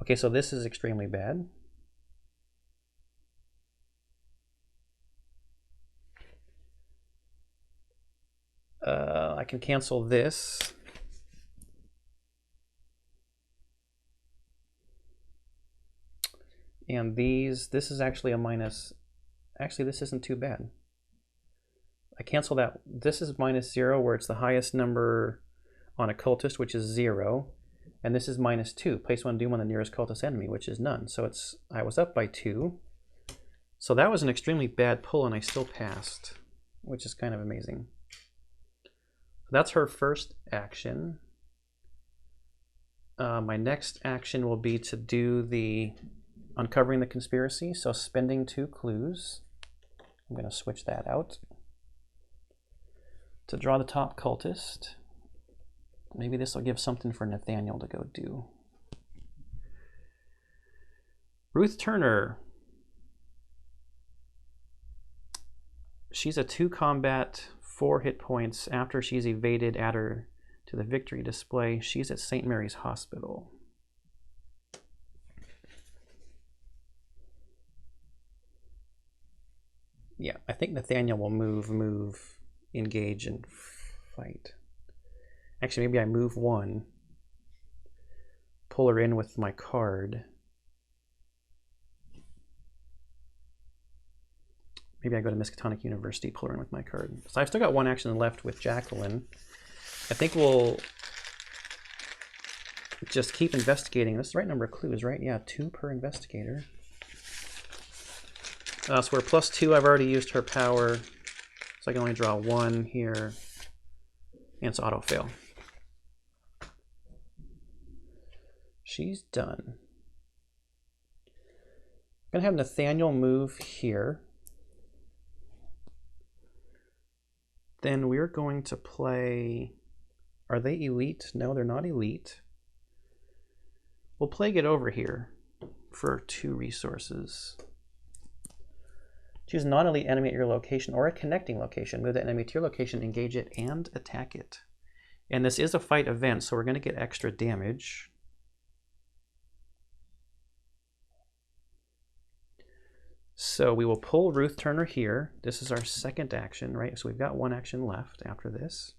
Okay, so this is extremely bad. I can cancel this. And this is actually a minus. Actually, this isn't too bad. I cancel that. This is -0, where it's the highest number on a cultist, which is 0. And this is -2. Place 1 doom on the nearest cultist enemy, which is none. So I was up by 2. So that was an extremely bad pull, and I still passed, which is kind of amazing. That's her first action. My next action will be to do the uncovering the conspiracy, so spending 2 clues. I'm going to switch that out. To draw the top cultist. Maybe this will give something for Nathaniel to go do. Ruth Turner. She's a 2 combat, 4 hit points. After she's evaded, add her to the victory display. She's at St. Mary's Hospital. Yeah, I think Nathaniel will move, engage, and fight. Actually, maybe I move 1, pull her in with my card. Maybe I go to Miskatonic University, pull her in with my card. So I've still got 1 action left with Jacqueline. I think we'll just keep investigating. That's the right number of clues, right? Yeah, 2 per investigator. So we're +2. I've already used her power, so I can only draw 1 here, and it's auto fail. She's done. I'm gonna have Nathaniel move here. Then we're going to play, are they elite? No, they're not elite. We'll play Get Over here for 2 resources. Choose a non-elite enemy at your location or a connecting location. Move the enemy to your location, engage it, and attack it. And this is a fight event, so we're going to get extra damage. So we will pull Ruth Turner here. This is our second action, right? So we've got 1 action left after this.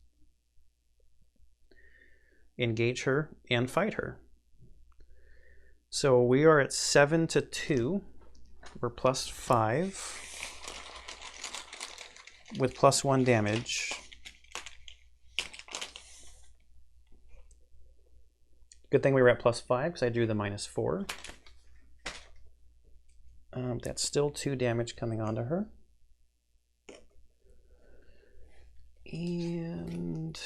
Engage her and fight her. So we are at 7-2. We're +5 with +1 damage. Good thing we were at +5 because I drew the -4. That's still 2 damage coming onto her. And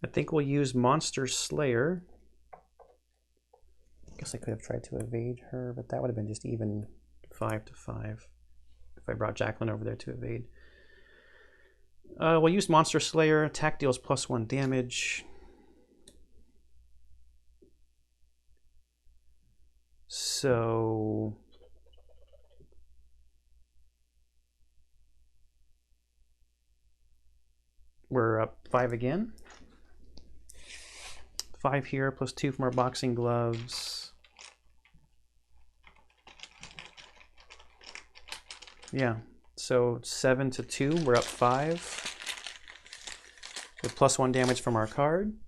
I think we'll use Monster Slayer. I guess I could have tried to evade her, but that would have been just even 5-5 if I brought Jacqueline over there to evade. We'll use Monster Slayer. Attack deals +1 damage. So we're up 5 again. 5 here, +2 from our boxing gloves. Yeah, so 7-2, we're up 5. With +1 damage from our card.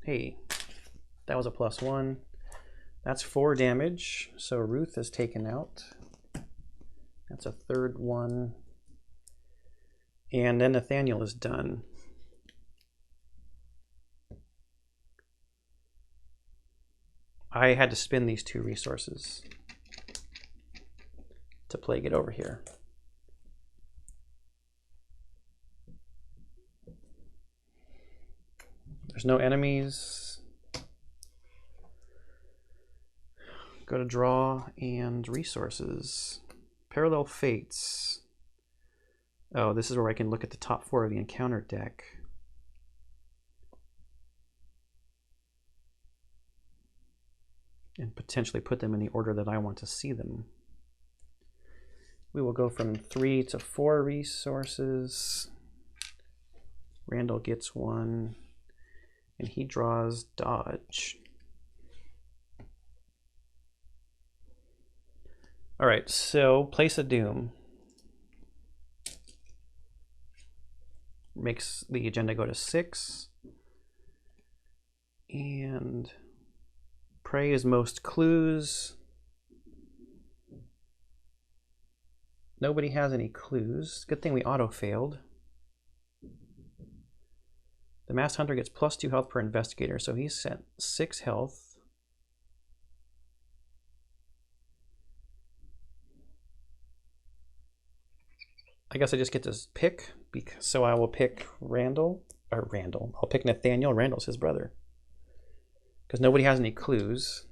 Hey, that was a +1. That's 4 damage, so Ruth is taken out. That's a 3rd one. And then Nathaniel is done. I had to spend these 2 resources to play Get Over here. There's no enemies. Go to draw and resources. Parallel Fates. Oh, this is where I can look at the top 4 of the encounter deck. And potentially put them in the order that I want to see them. We will go from 3 to 4 resources. Randall gets 1, and he draws Dodge. All right, so Place of Doom makes the agenda go to 6. And Prey is most clues. Nobody has any clues. Good thing we auto-failed. The Masked Hunter gets +2 health per investigator, so he's at 6 health. I guess I just get to pick, so I will pick Randall. I'll pick Nathaniel. Randall's his brother. Because nobody has any clues.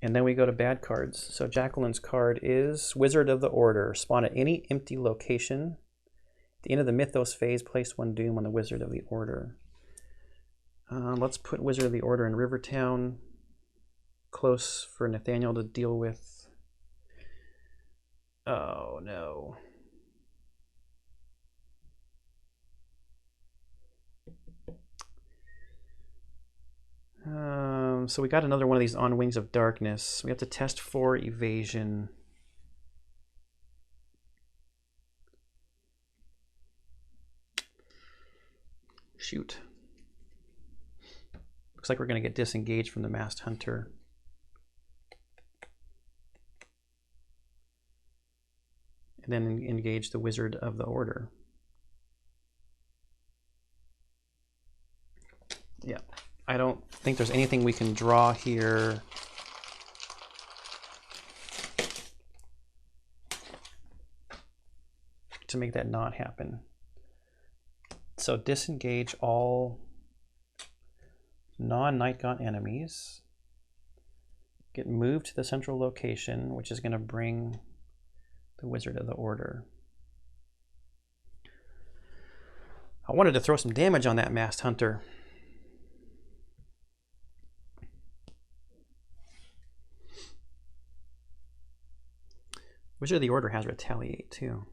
And then we go to bad cards. So Jacqueline's card is Wizard of the Order. Spawn at any empty location. At the end of the Mythos phase, place 1 Doom on the Wizard of the Order. Let's put Wizard of the Order in Rivertown. Close for Nathaniel to deal with. Oh no. So we got another one of these on Wings of Darkness. We have to test for evasion. Shoot. Looks like we're going to get disengaged from the Masked Hunter. And then engage the Wizard of the Order. Yeah, I don't think there's anything we can draw here to make that not happen. So disengage all non-Nightgaunt enemies. Get moved to the central location, which is going to bring the Wizard of the Order. I wanted to throw some damage on that Masked Hunter. Wizard of the Order has Retaliate too.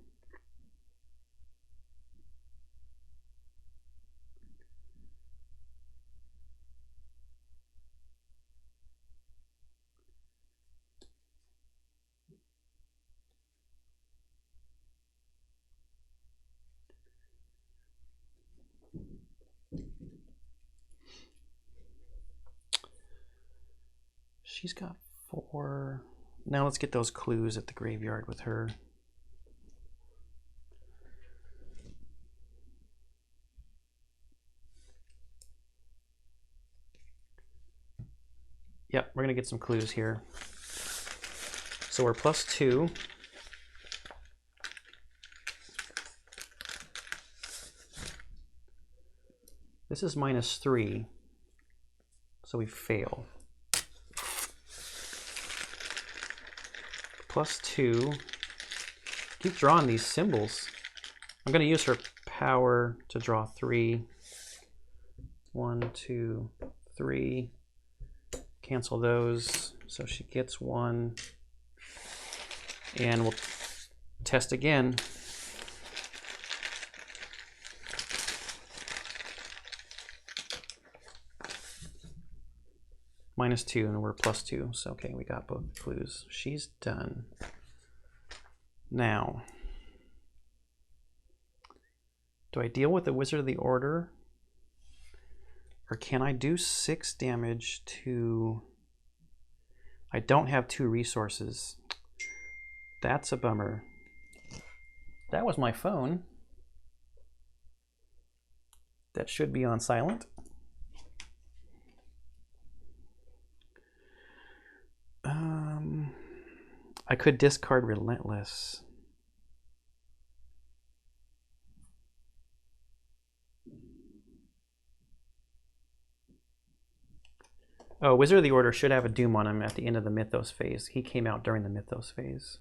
She's got 4. Now let's get those clues at the graveyard with her. Yep, we're going to get some clues here. So we're +2. This is -3. So we fail. +2. Keep drawing these symbols. I'm going to use her power to draw 3. 1, 2, 3. Cancel those. So she gets 1. And we'll test again. -2, and we're +2. So, okay, we got both clues. She's done. Now, do I deal with the Wizard of the Order? Or can I do 6 damage to... I don't have 2 resources. That's a bummer. That was my phone. That should be on silent. I could discard Relentless. Oh, Wizard of the Order should have a Doom on him at the end of the Mythos phase. He came out during the Mythos phase.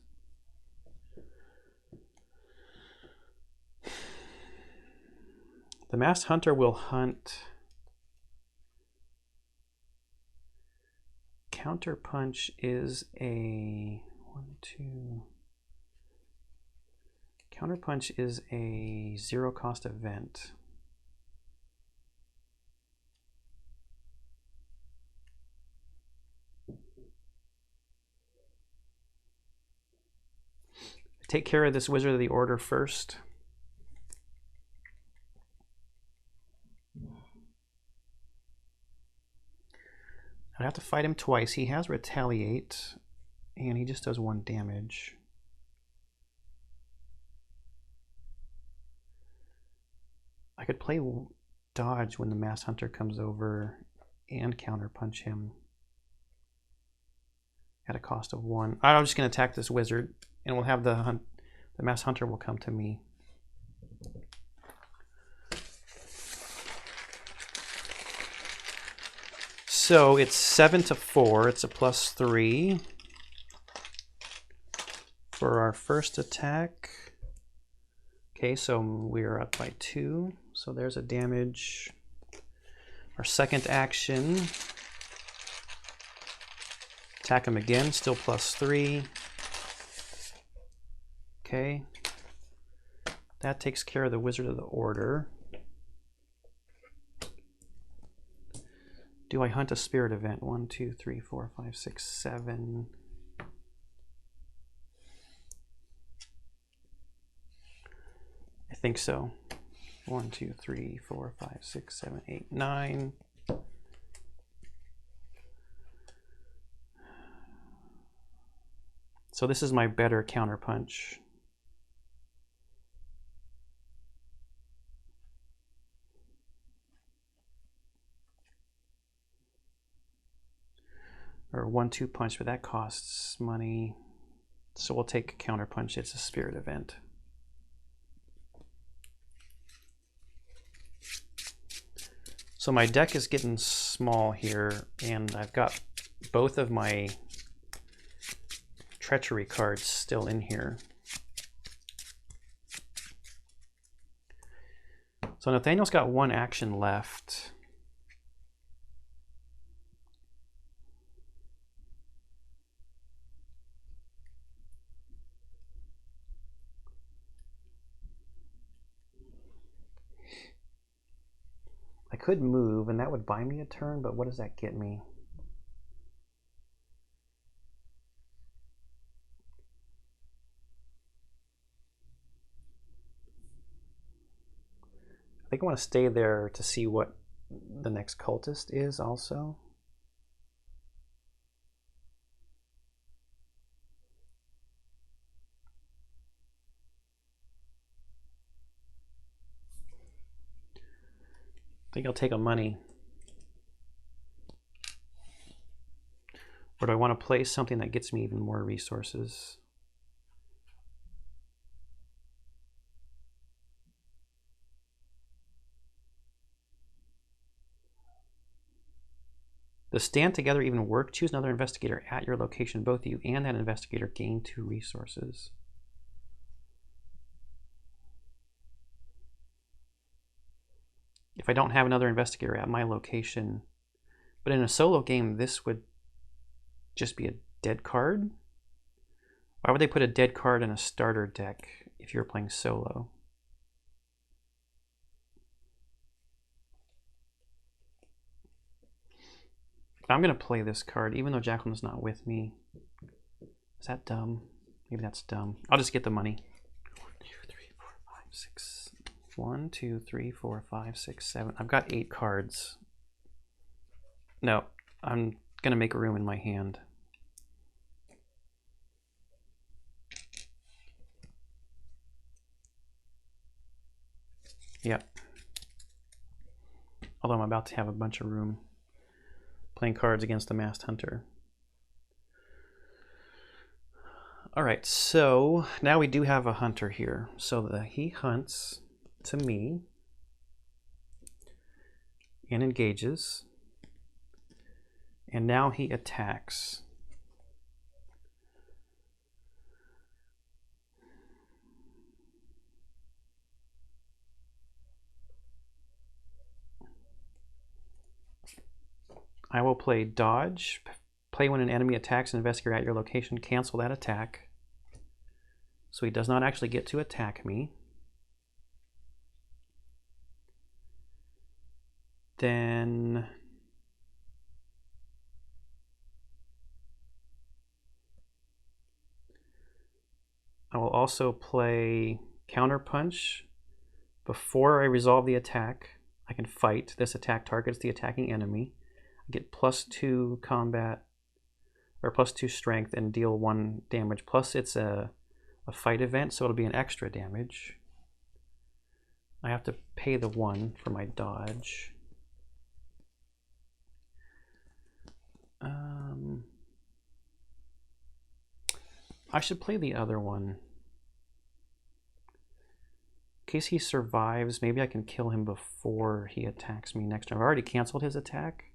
The Masked Hunter will hunt... Counterpunch is a... 1, 2... Counterpunch is a 0-cost event. Take care of this Wizard of the Order first. I'd have to fight him twice. He has Retaliate, and he just does 1 damage. I could play dodge when the Masked Hunter comes over and counterpunch him at a cost of 1. I'm just going to attack this wizard, and we'll have the Masked Hunter will come to me. So it's 7 to 4. It's a +3 for our first attack. Okay, so we're up by 2. So there's a damage. Our second action. Attack him again, still +3. Okay. That takes care of the Wizard of the Order. Do I hunt a spirit event? 1, 2, 3, 4, 5, 6, 7. I think so. 1, 2, 3, 4, 5, 6, 7, 8, 9. So this is my better counterpunch. Or 1-2 punch, but that costs money. So we'll take a counterpunch. It's a spirit event. So my deck is getting small here, and I've got both of my treachery cards still in here. So Nathaniel's got 1 action left. I could move, and that would buy me a turn, but what does that get me? I think I want to stay there to see what the next cultist is also. I think I'll take a money. Or do I want to play something that gets me even more resources? Does stand together even work? Choose another investigator at your location. Both you and that investigator gain 2 resources. If I don't have another investigator at my location, but in a solo game, this would just be a dead card? Why would they put a dead card in a starter deck if you're playing solo? I'm going to play this card, even though Jacqueline's not with me. Is that dumb? Maybe that's dumb. I'll just get the money. 1, 2, 3, 4, 5, 6. 1, 2, 3, 4, 5, 6, 7. I've got 8 cards. No, I'm going to make room in my hand. Yep. Although I'm about to have a bunch of room playing cards against the Masked Hunter. All right, so now we do have a hunter here. So he hunts to me and engages. And now he attacks. I will play dodge. Play when an enemy attacks an investigator at your location. Cancel that attack. So he does not actually get to attack me. Then I will also play counterpunch. Before I resolve the attack, I can fight. This attack targets the attacking enemy. I get +2 combat, or +2 strength, and deal 1 damage. Plus it's a fight event, so it'll be an extra damage. I have to pay the 1 for my dodge. I should play the other one. In case he survives, maybe I can kill him before he attacks me next turn. I've already canceled his attack.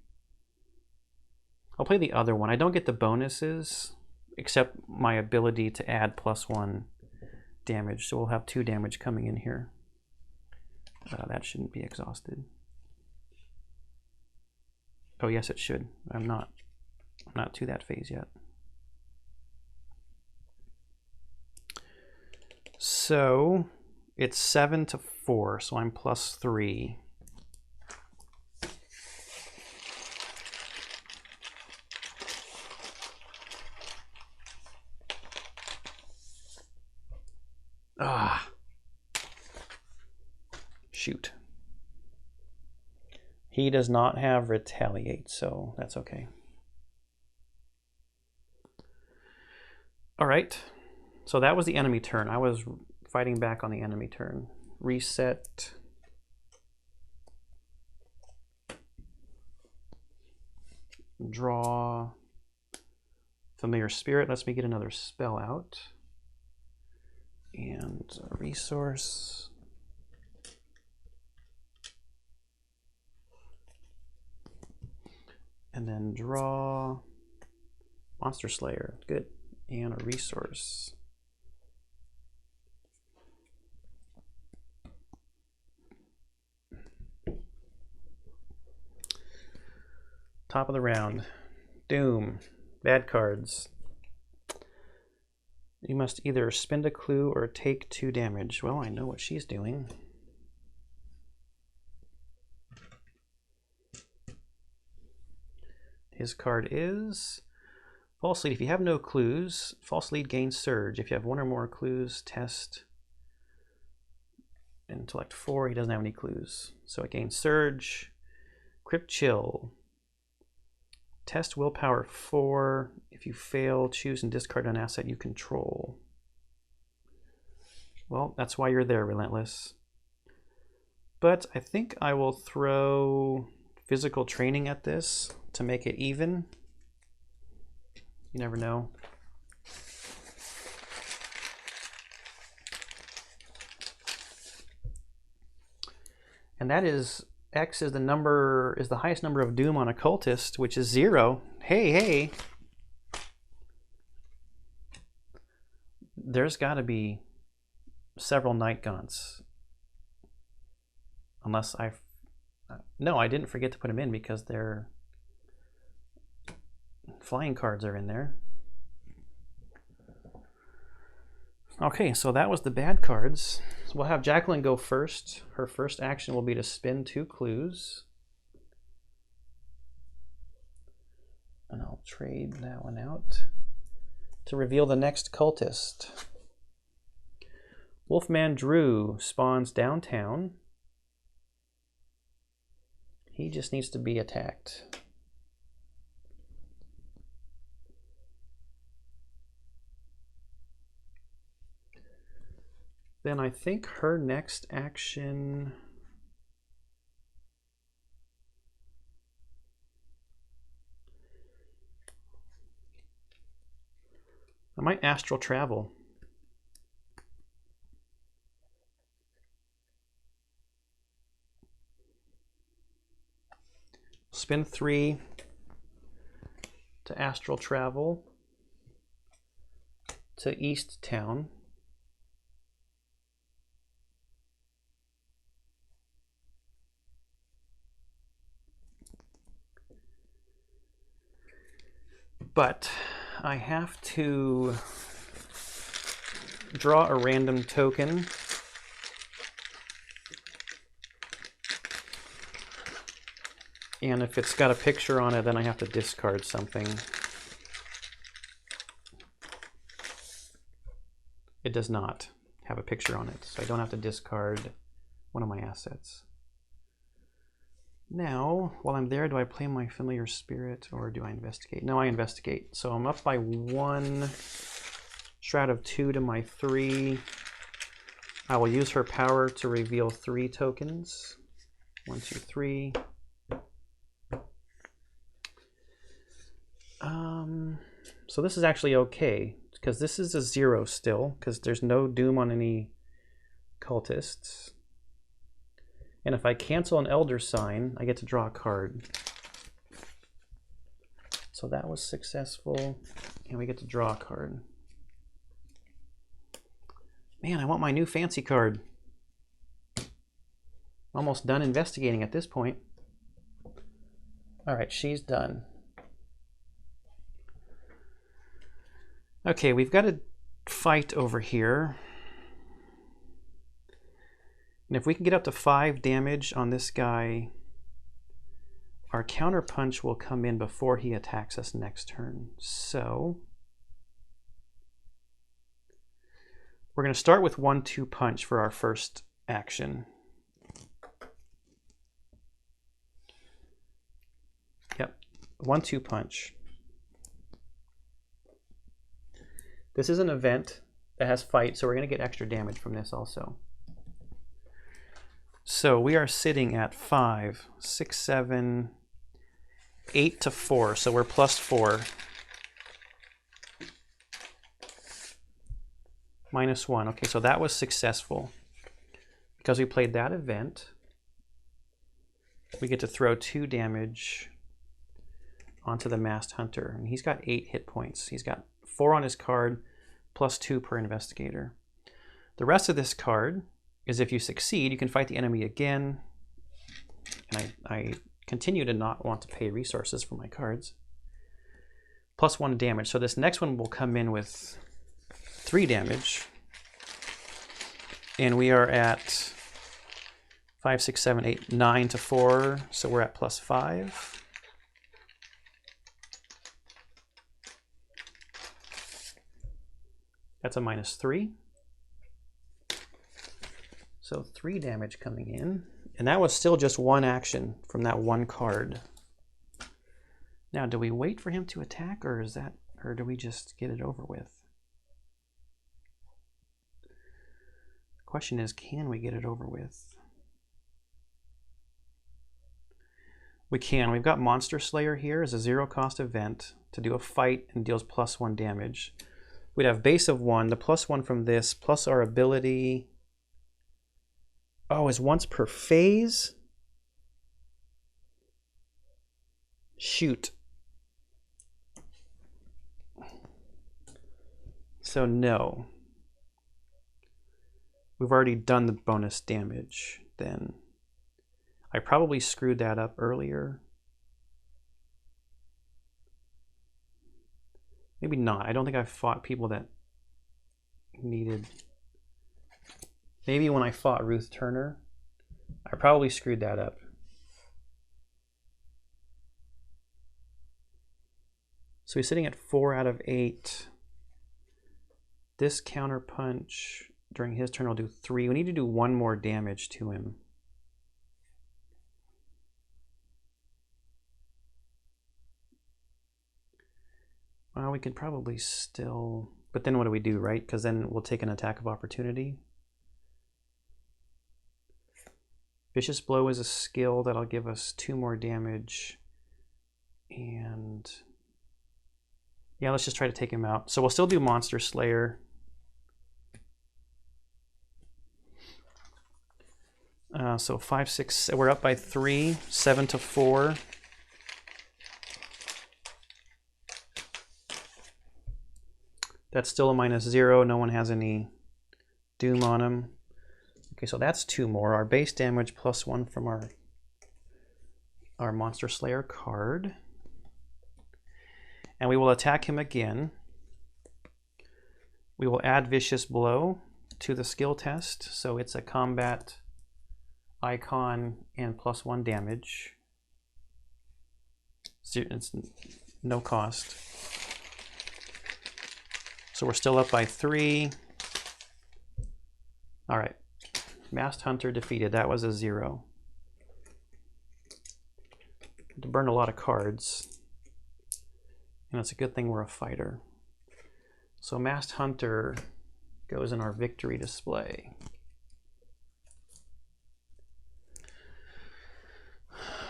I'll play the other one. I don't get the bonuses, except my ability to add +1 damage. So we'll have 2 damage coming in here. That shouldn't be exhausted. Oh yes, it should. I'm not to that phase yet. So it's 7 to 4, so I'm +3. Ah. Shoot. He does not have retaliate, so that's okay. All right. So that was the enemy turn. I was fighting back on the enemy turn. Reset. Draw. Familiar Spirit lets me get another spell out. And a resource. And then draw Monster Slayer. Good. And a resource. Top of the round. Doom. Bad cards. You must either spend a clue or take 2 damage. Well, I know what she's doing. His card is False Lead. If you have no clues, False Lead gains Surge. If you have 1 or more clues, test. Intellect 4. He doesn't have any clues. So it gains Surge. Crypt Chill. Test Willpower 4. If you fail, choose and discard an asset you control. Well, that's why you're there, Relentless. But I think I will throw Physical Training at this to make it even. You never know. And that is X is the highest number of doom on a cultist, which is 0. Hey, hey. There's got to be several night gaunts. Unless no, I didn't forget to put them in because their flying cards are in there. Okay, so that was the bad cards. So we'll have Jacqueline go first. Her first action will be to spin 2 clues. And I'll trade that one out to reveal the next cultist. Wolfman Drew spawns downtown. He just needs to be attacked. Then I think her next action... I might astral travel. Spin 3 to astral travel to East Town. But I have to draw a random token. And if it's got a picture on it, then I have to discard something. It does not have a picture on it, so I don't have to discard one of my assets. Now, while I'm there, do I play my Familiar Spirit or do I investigate? No, I investigate. So I'm up by 1, Shroud of 2 to my 3. I will use her power to reveal 3 tokens. 1, 2, 3. So this is actually okay, because this is a 0 still, because there's no doom on any cultists. And if I cancel an Elder Sign, I get to draw a card. So that was successful, and we get to draw a card. Man, I want my new fancy card. Almost done investigating at this point. All right, she's done. Okay, we've got to fight over here. And if we can get up to 5 damage on this guy, our counter punch will come in before he attacks us next turn. So We're going to start with 1-2 punch for our first action. Yep, 1-2 punch. This is an event that has fight, so we're going to get extra damage from this also. So we are sitting at 5, 6, 7, 8 to 4, so we're +4. -1. Okay, so that was successful. Because we played that event, we get to throw 2 damage onto the Masked Hunter. And he's got 8 hit points. He's got 4 on his card, +2 per investigator. The rest of this card is if you succeed, you can fight the enemy again. And I continue to not want to pay resources for my cards. +1 damage. So this next one will come in with 3 damage. And we are at 5, 6, 7, 8, 9 to 4. So we're at +5. That's a -3. So 3 damage coming in. And that was still just 1 action from that 1 card. Now, do we wait for him to attack, or do we just get it over with? The question is, can we get it over with? We can. We've got Monster Slayer here as a 0-cost event to do a fight and deals +1 damage. We'd have base of 1, the +1 from this, plus our ability. Oh, is once per phase? Shoot. So no. We've already done the bonus damage then. I probably screwed that up earlier. Maybe not. I don't think I've fought people that needed... Maybe when I fought Ruth Turner, I probably screwed that up. So he's sitting at 4 out of 8. This counter punch during his turn will do 3. We need to do 1 more damage to him. Well, we could probably still... But then what do we do, right? Because then we'll take an attack of opportunity. Vicious Blow is a skill that'll give us 2 more damage. And... yeah, let's just try to take him out. So we'll still do Monster Slayer. So 5, 6, we're up by 3, 7 to 4. That's still a -0. No one has any doom on him. Okay, so that's 2 more. Our base damage +1 from our Monster Slayer card. And we will attack him again. We will add Vicious Blow to the skill test. So it's a combat icon and +1 damage. It's no cost. So we're still up by 3. All right. Masked Hunter defeated. That was a 0. Had to burn a lot of cards. And it's a good thing we're a fighter. So Masked Hunter goes in our victory display.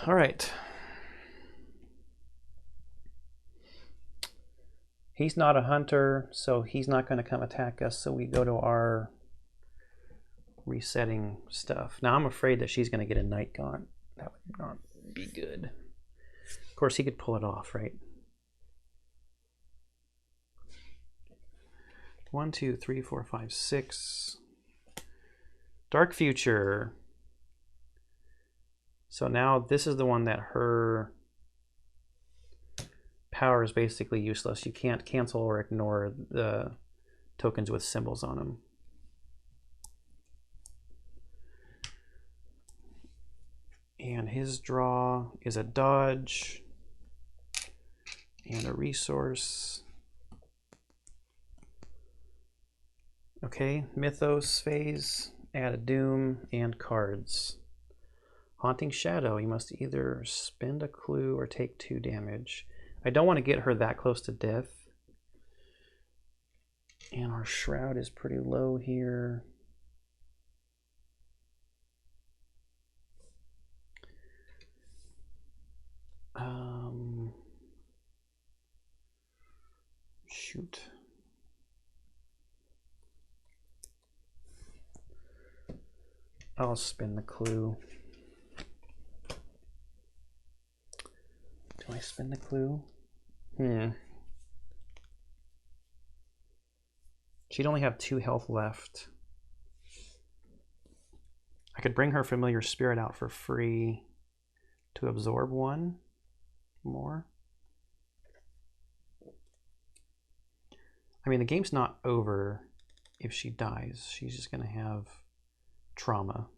All right. He's not a hunter, so he's not going to come attack us. So we go to our resetting stuff. Now I'm afraid that she's going to get a Night Gaunt. That would not be good. Of course, he could pull it off, right? 1, 2, 3, 4, 5, 6. Dark Future. So now this is the one that her power is basically useless. You can't cancel or ignore the tokens with symbols on them. And his draw is a dodge and a resource. Okay, Mythos phase, add a Doom, and cards. Haunting Shadow, you must either spend a clue or take 2 damage. I don't want to get her that close to death. And our Shroud is pretty low here. Shoot. I'll spin the clue. Do I spin the clue? She'd only have 2 health left. I could bring her Familiar Spirit out for free to absorb 1 more. I mean, the game's not over if she dies. She's just going to have trauma.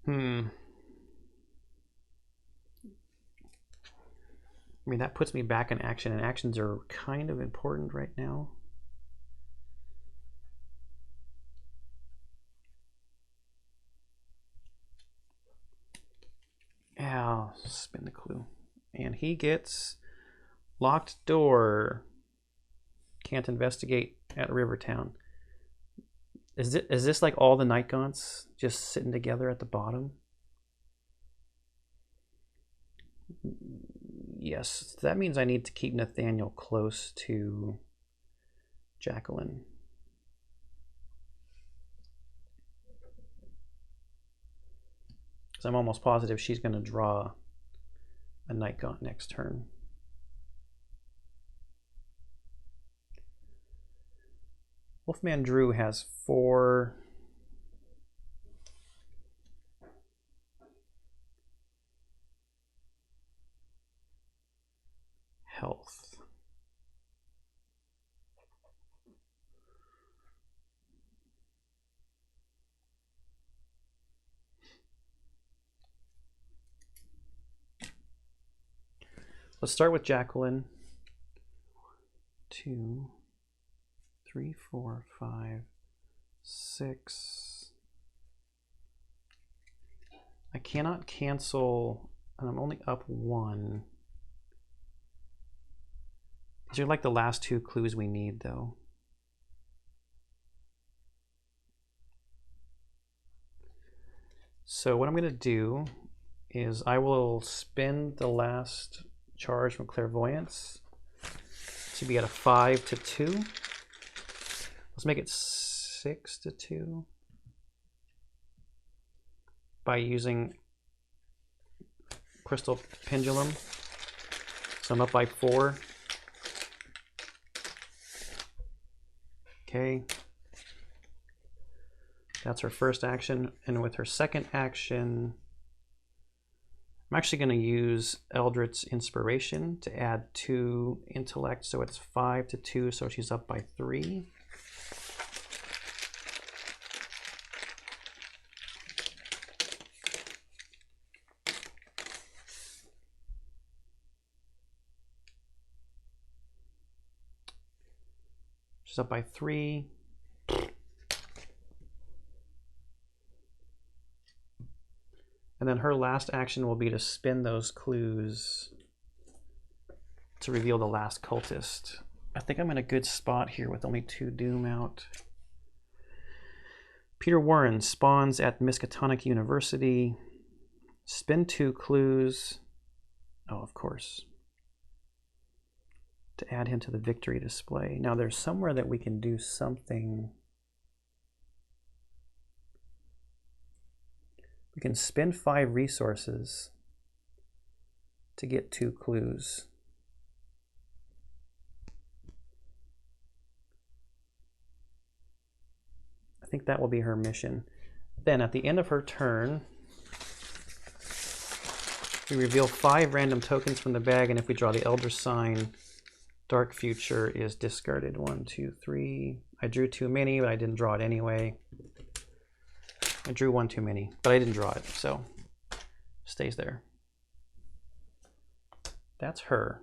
I mean, that puts me back in action, and actions are kind of important right now. I'll spin the clue. And he gets locked door. Can't investigate at Rivertown. Is this like all the Night Gaunts just sitting together at the bottom? Yes, that means I need to keep Nathaniel close to Jacqueline. Because I'm almost positive she's going to draw a Night Gaunt next turn. Wolfman Drew has 4 health. Let's start with Jacqueline. 2, 3, 4, 5, 6. I cannot cancel, and I'm only up 1. These are like the last 2 clues we need, though. So what I'm going to do is I will spend the last charge from Clairvoyance to be at a 5 to 2. Let's make it 6 to 2 by using Crystal Pendulum. So I'm up by 4. Okay. That's her first action. And with her second action, I'm actually going to use Eldritch's Inspiration to add 2 intellect. So it's 5 to 2. So she's up by 3. She's up by 3. And then her last action will be to spin those clues to reveal the last cultist. I think I'm in a good spot here with only 2 Doom out. Peter Warren spawns at Miskatonic University. Spin 2 clues. Oh, of course. To add him to the victory display. Now there's somewhere that we can do something. We can spend 5 resources to get 2 clues. I think that will be her mission. Then at the end of her turn, we reveal 5 random tokens from the bag, and if we draw the Elder Sign, Dark Future is discarded. 1, 2, 3. I drew too many, but I didn't draw it anyway. I drew one too many, but I didn't draw it, so stays there. That's her.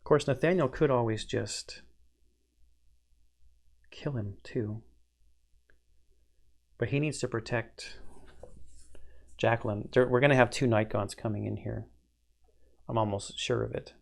Of course, Nathaniel could always just kill him too, but he needs to protect Jacqueline. We're going to have two Night Gaunts coming in here. I'm almost sure of it.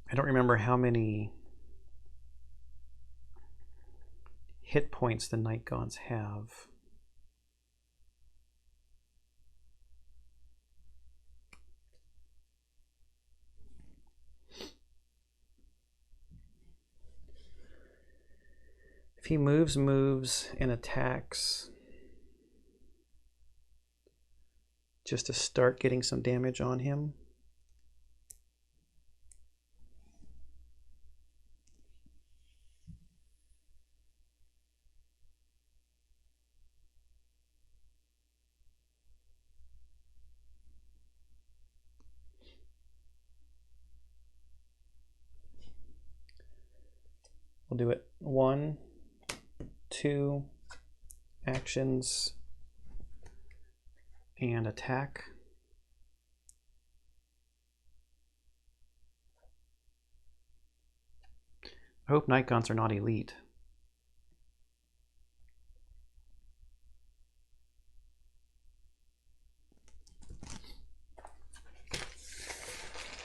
I don't remember how many hit points the Night Gaunts have. If he moves and attacks just to start getting some damage on him. We'll do it 1, 2 actions and attack. I hope Night Gaunts are not elite.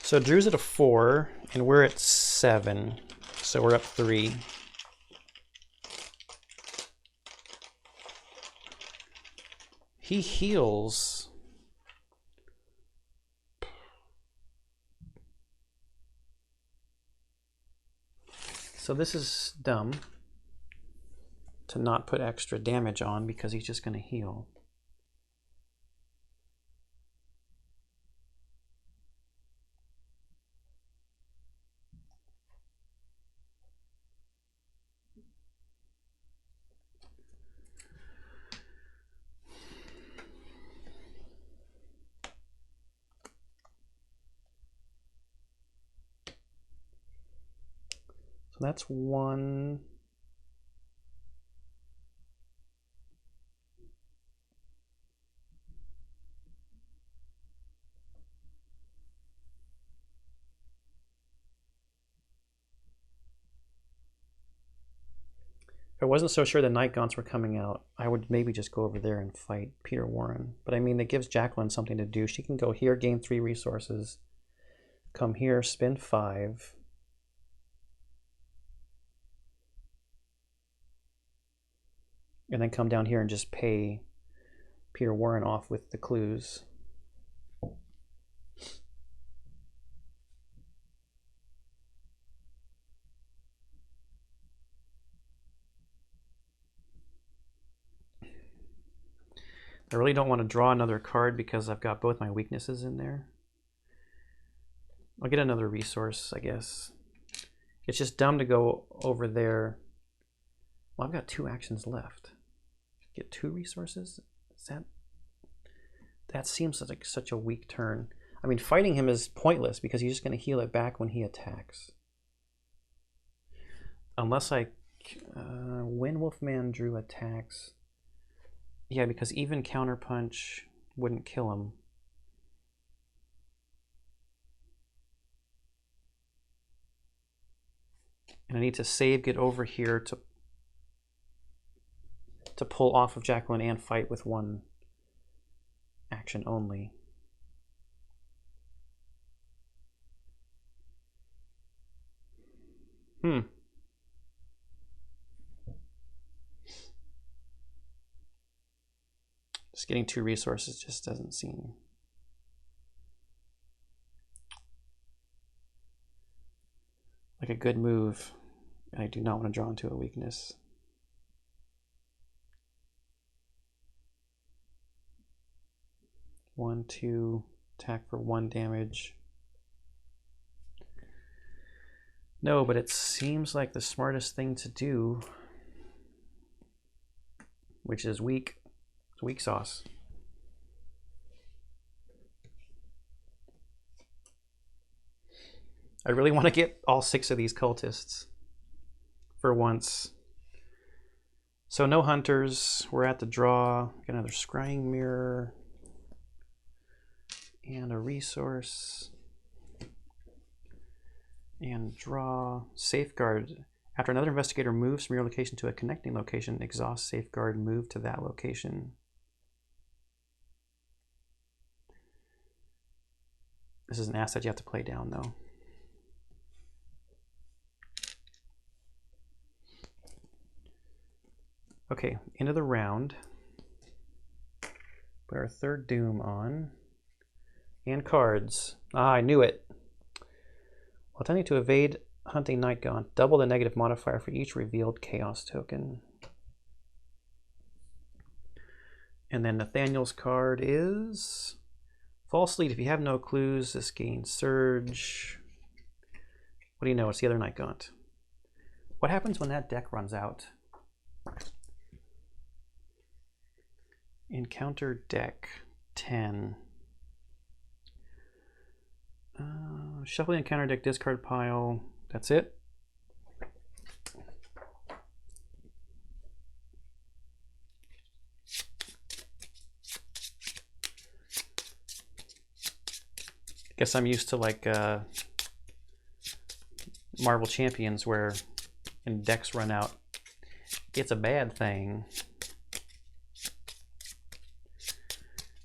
So Drew's at a 4 and we're at 7. So we're up 3. He heals. So this is dumb to not put extra damage on because he's just going to heal. So that's 1. If I wasn't so sure the Night Gaunts were coming out, I would maybe just go over there and fight Peter Warren. But I mean, that gives Jacqueline something to do. She can go here, gain 3 resources, come here, spend 5. And then come down here and just pay Peter Warren off with the clues. I really don't want to draw another card because I've got both my weaknesses in there. I'll get another resource, I guess. It's just dumb to go over there. Well, I've got 2 actions left. Get 2 resources? That seems like such a weak turn. I mean, fighting him is pointless because he's just going to heal it back when he attacks. Unless when Wolfman Drew attacks. Yeah, because even counterpunch wouldn't kill him. And I need to save, get over here to pull off of Jacqueline and fight with 1 action only. Just getting 2 resources just doesn't seem... like a good move. I do not want to draw into a weakness. One, two, attack for 1 damage. No, but it seems like the smartest thing to do, which is weak. It's weak sauce. I really want to get all 6 of these cultists for once. So no hunters. We're at the draw. Get another scrying mirror and a resource. And draw. Safeguard. After another investigator moves from your location to a connecting location, exhaust safeguard, move to that location. This is an asset you have to play down, though. Okay, end of the round. Put our 3rd Doom on. And cards. Ah, I knew it. While attempting to evade hunting Night Gaunt, double the negative modifier for each revealed Chaos token. And then Nathaniel's card is False Lead. If you have no clues, this gains Surge. What do you know? It's the other Night Gaunt. What happens when that deck runs out? Encounter deck 10. Shuffle the encounter deck, discard pile. That's it. Guess I'm used to like Marvel Champions where when decks run out, it's a bad thing.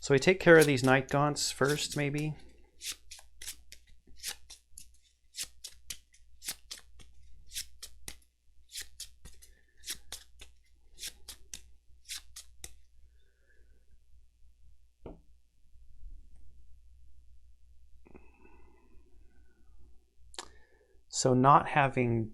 So we take care of these Night Gaunts first, maybe. So not having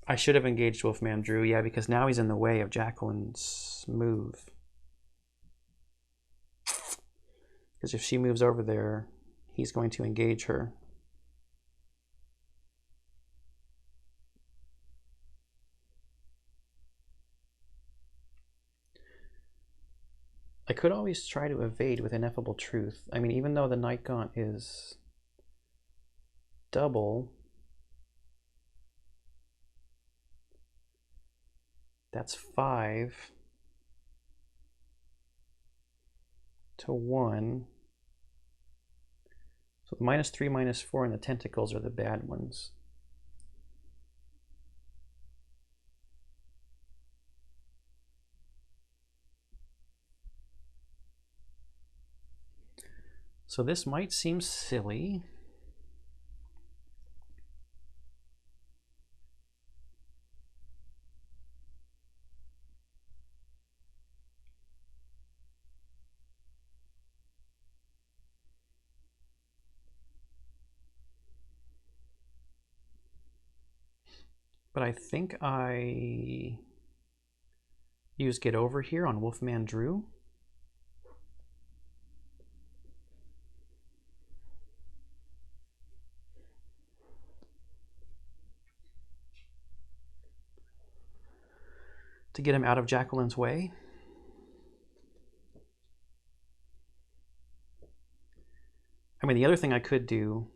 I should have engaged Wolfman Drew, yeah, because now he's in the way of Jacqueline's move. Because if she moves over there, he's going to engage her. I could always try to evade with Ineffable Truth. I mean, even though the Night Gaunt is double, that's 5 to 1. So the -3, -4, and the tentacles are the bad ones. So this might seem silly. But I think I use Get Over here on Wolfman Drew. To get him out of Jacqueline's way. I mean, the other thing I could do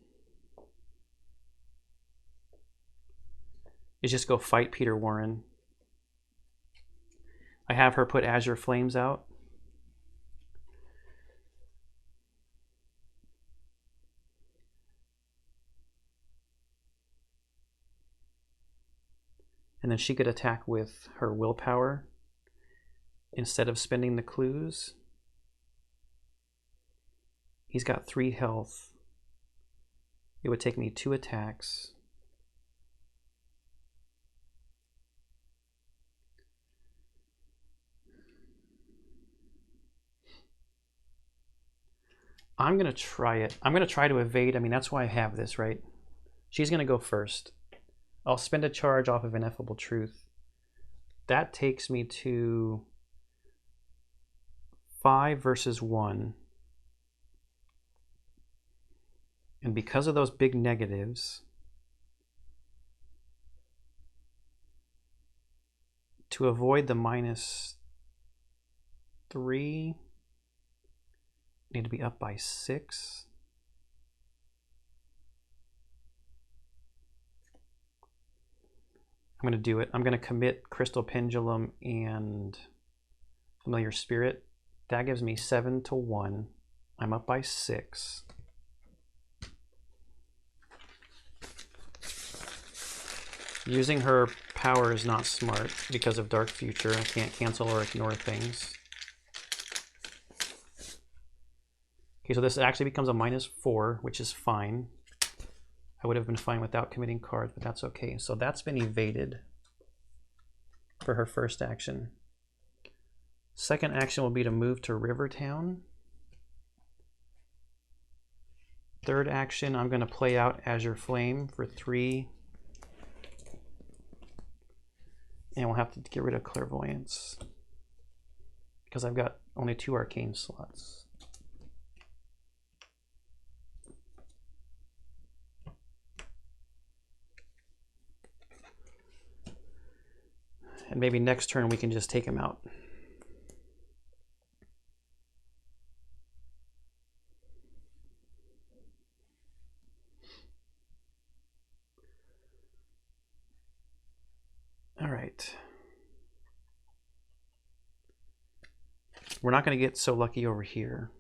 is just go fight Peter Warren. I have her put Azure Flames out. And then she could attack with her willpower instead of spending the clues. He's got 3 health. It would take me 2 attacks. I'm going to try it. I'm going to try to evade. I mean, that's why I have this, right? She's going to go first. I'll spend a charge off of Ineffable Truth. That takes me to 5 versus 1. And because of those big negatives, to avoid the -3, need to be up by 6. I'm going to do it. I'm going to commit Crystal Pendulum and Familiar Spirit. That gives me 7 to 1. I'm up by 6. Using her power is not smart because of Dark Future. I can't cancel or ignore things. Okay, so this actually becomes a -4, which is fine. I would have been fine without committing cards, but that's okay. So that's been evaded for her first action. Second action will be to move to Rivertown. Third action, I'm going to play out Azure Flame for 3. And we'll have to get rid of Clairvoyance because I've got only 2 arcane slots. And maybe next turn we can just take him out. All right. We're not going to get so lucky over here.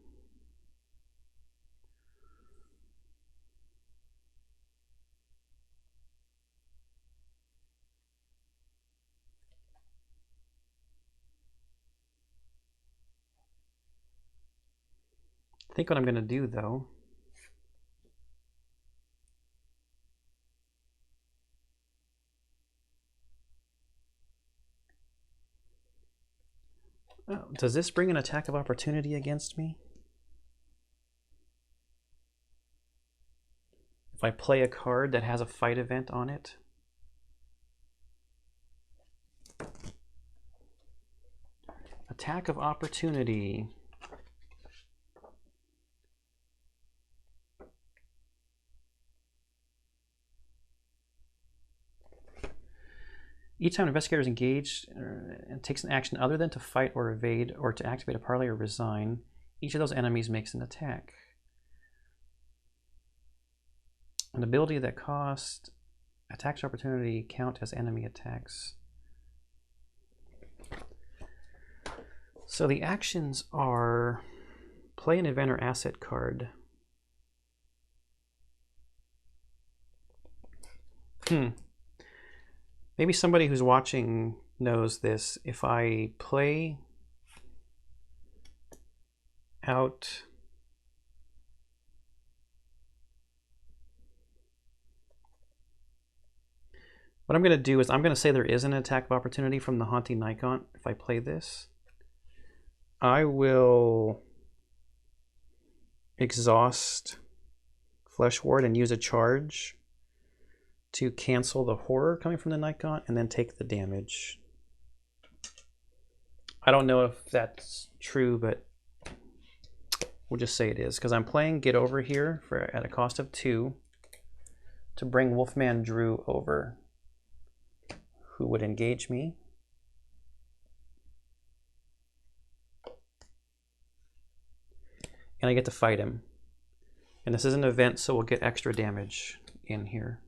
I think what I'm going to do, though, oh, does this bring an attack of opportunity against me? If I play a card that has a fight event on it? Attack of opportunity. Each time an investigator is engaged and takes an action other than to fight or evade or to activate a parley or resign, each of those enemies makes an attack. An ability that costs attacks of opportunity count as enemy attacks. So the actions are play an event or asset card. Maybe somebody who's watching knows this. If I play out what I'm going to do is I'm going to say there is an attack of opportunity from the Haunting Nikon. If I play this, I will exhaust Flesh Ward and use a charge to cancel the horror coming from the Nikon and then take the damage. I don't know if that's true, but we'll just say it is because I'm playing Get Over here for at a cost of 2 to bring Wolfman Drew over, who would engage me. And I get to fight him. And this is an event, so we'll get extra damage in here.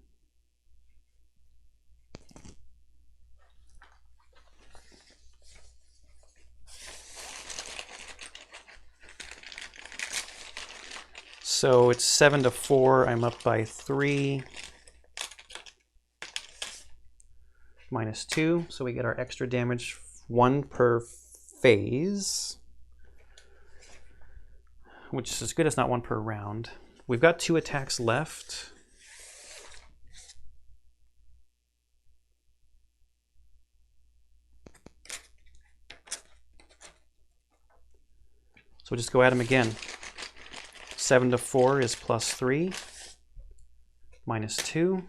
So it's 7 to 4. I'm up by 3. -2. So we get our extra damage, 1 per phase, which is as good as not 1 per round. We've got 2 attacks left. So we'll just go at him again. 7 to 4 is +3, -2.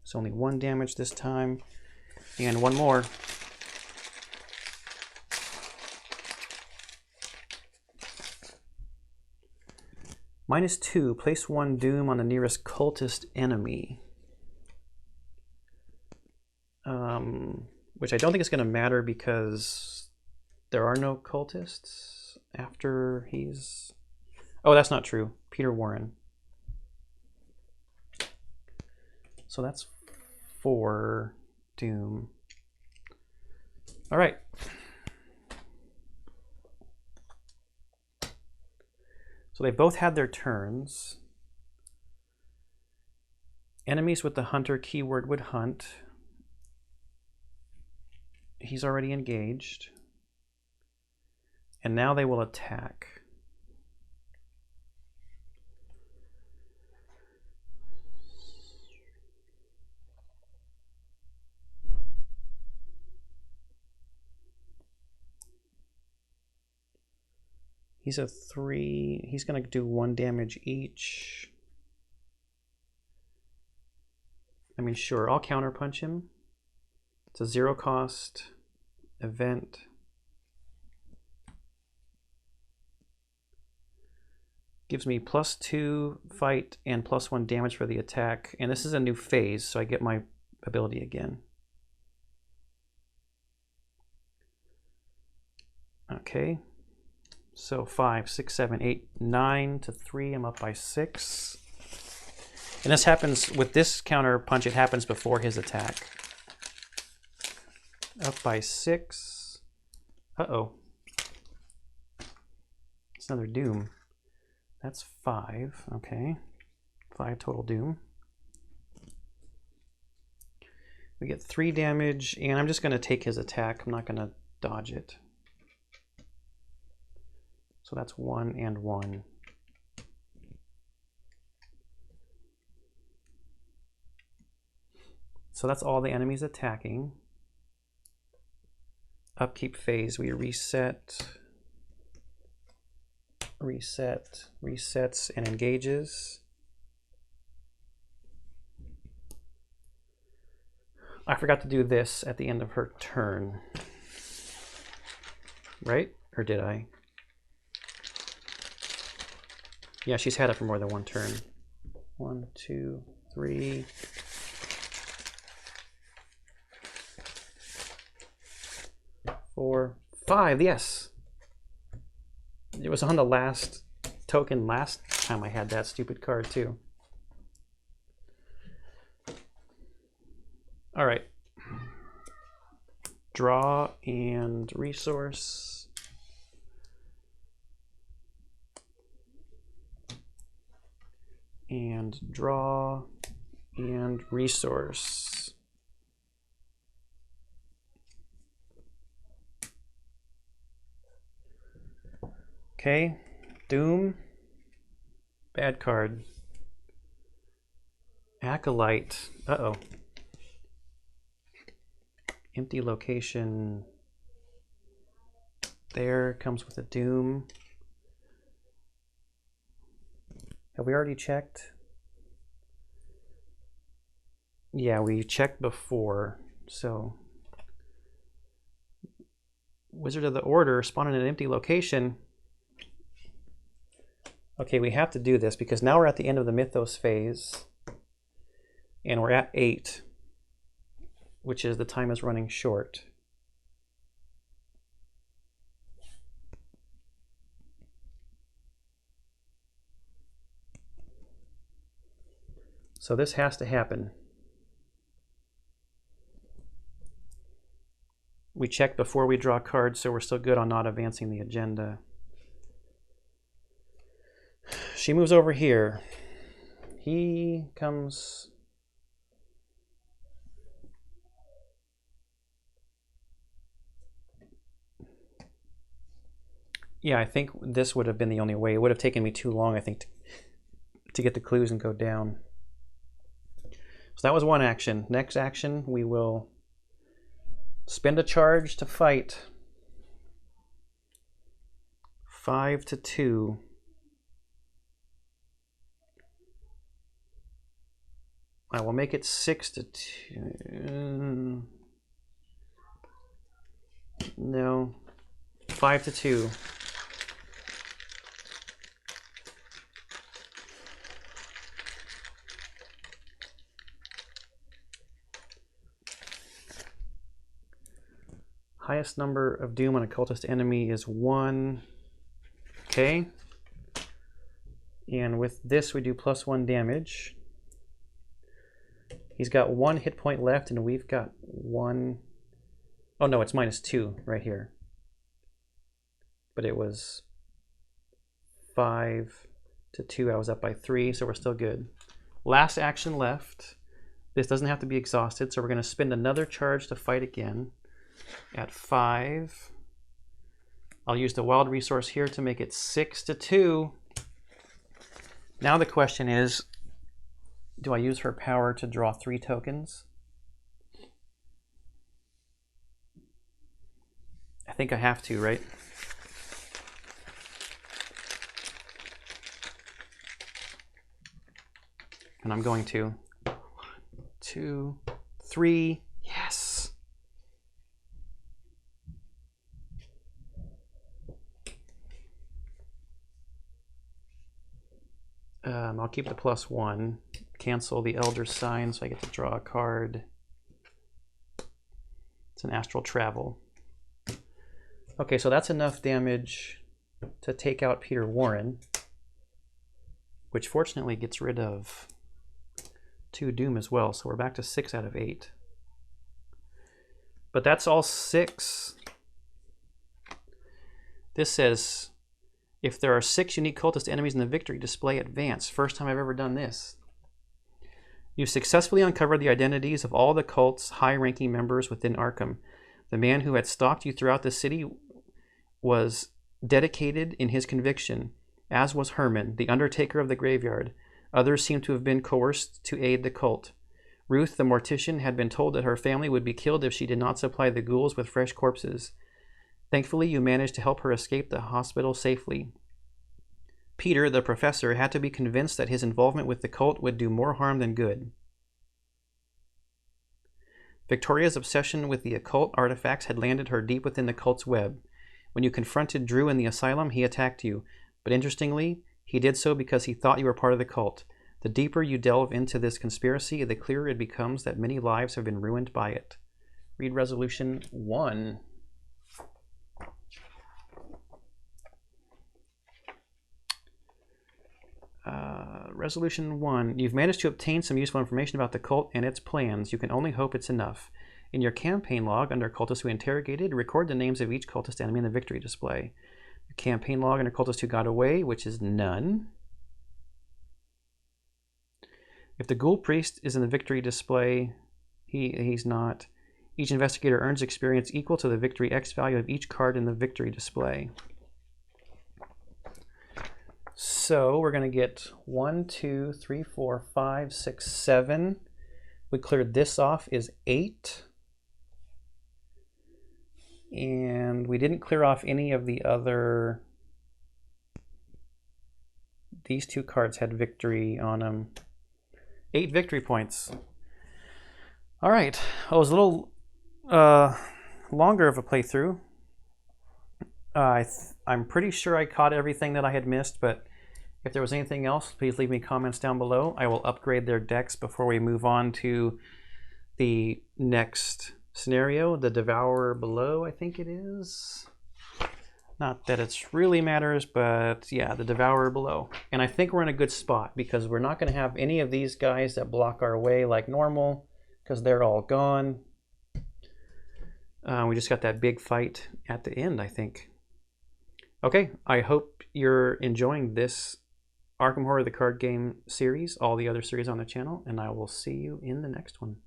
It's only 1 damage this time. And one more. -2, place 1 doom on the nearest cultist enemy. Which I don't think is going to matter because there are no cultists after he's... Oh, that's not true. Peter Warren. So that's 4 doom. All right. So they both had their turns. Enemies with the hunter keyword would hunt. He's already engaged. And now they will attack. He's a 3. He's going to do 1 damage each. I mean, sure, I'll counterpunch him. It's a 0 cost event. Gives me +2 fight and +1 damage for the attack. And this is a new phase, so I get my ability again. Okay. So 5, 6, 7, 8, 9 to 3. I'm up by 6. And this happens with this counter punch. It happens before his attack. Up by 6. Uh-oh. It's another doom. That's 5. Okay. 5 total doom. We get 3 damage, and I'm just going to take his attack. I'm not going to dodge it. So that's 1 and 1. So that's all the enemies attacking. Upkeep phase, we reset, resets, and engages. I forgot to do this at the end of her turn. Right? Or did I? Yeah, she's had it for more than 1 turn. 1, 2, 3. Four, 5, yes. It was on the last token last time I had that stupid card too. All right. Draw and resource. And draw and resource. Okay, Doom, bad card. Acolyte, uh-oh. Empty location. There, comes with a Doom. Have we already checked? Yeah, we checked before, so. Wizard of the Order, spawn in an empty location. Okay, we have to do this because now we're at the end of the Mythos phase and we're at 8, which is the time is running short. So this has to happen. We checked before we draw cards, so we're still good on not advancing the agenda. She moves over here. He comes... Yeah, I think this would have been the only way. It would have taken me too long, I think, to get the clues and go down. So that was one action. Next action, we will spend a charge to fight. 5 to 2. I will make it 6-2. No, 5-2. Highest number of doom on a cultist enemy is 1. Okay. And with this, we do +1 damage. He's got 1 hit point left, and we've got 1. Oh no, it's -2 right here. But it was 5-2. I was up by 3, so we're still good. Last action left. This doesn't have to be exhausted, so we're going to spend another charge to fight again. At 5, I'll use the wild resource here to make it 6-2. Now the question is, do I use her power to draw 3 tokens? I think I have to, right? And I'm going to. 1, 2, 3. Yes. I'll keep the +1. Cancel the Elder Sign so I get to draw a card. It's an Astral Travel. Okay, so that's enough damage to take out Peter Warren, which fortunately gets rid of 2 doom as well, so we're back to 6 out of 8. But that's all 6. This says, if there are 6 unique cultist enemies in the victory display, advance. First time I've ever done this. You successfully uncovered the identities of all the cult's high-ranking members within Arkham. The man who had stalked you throughout the city was dedicated in his conviction, as was Herman, the undertaker of the graveyard. Others seem to have been coerced to aid the cult. Ruth, the mortician, had been told that her family would be killed if she did not supply the ghouls with fresh corpses. Thankfully, you managed to help her escape the hospital safely. Peter, the professor, had to be convinced that his involvement with the cult would do more harm than good. Victoria's obsession with the occult artifacts had landed her deep within the cult's web. When you confronted Drew in the asylum, he attacked you. But interestingly, he did so because he thought you were part of the cult. The deeper you delve into this conspiracy, the clearer it becomes that many lives have been ruined by it. Read Resolution 1. Resolution 1. You've managed to obtain some useful information about the cult and its plans. You can only hope it's enough. In your campaign log, under cultists who interrogated, record the names of each cultist enemy in the victory display. Your campaign log under cultist who got away, which is none. If the ghoul priest is in the victory display, he's not. Each investigator earns experience equal to the victory X value of each card in the victory display. So we're going to get 1, 2, 3, 4, 5, 6, 7. We cleared this off is 8. And we didn't clear off any of the other. These 2 cards had victory on them. 8 victory points. All right. Oh, it was a little longer of a playthrough. I'm pretty sure I caught everything that I had missed, but if there was anything else, please leave me comments down below. I will upgrade their decks before we move on to the next scenario, the Devourer Below, I think it is. Not that it really matters, but yeah, the Devourer Below. And I think we're in a good spot because we're not going to have any of these guys that block our way like normal because they're all gone. We just got that big fight at the end, I think. Okay, I hope you're enjoying this Arkham Horror the Card Game series, all the other series on the channel, and I will see you in the next one.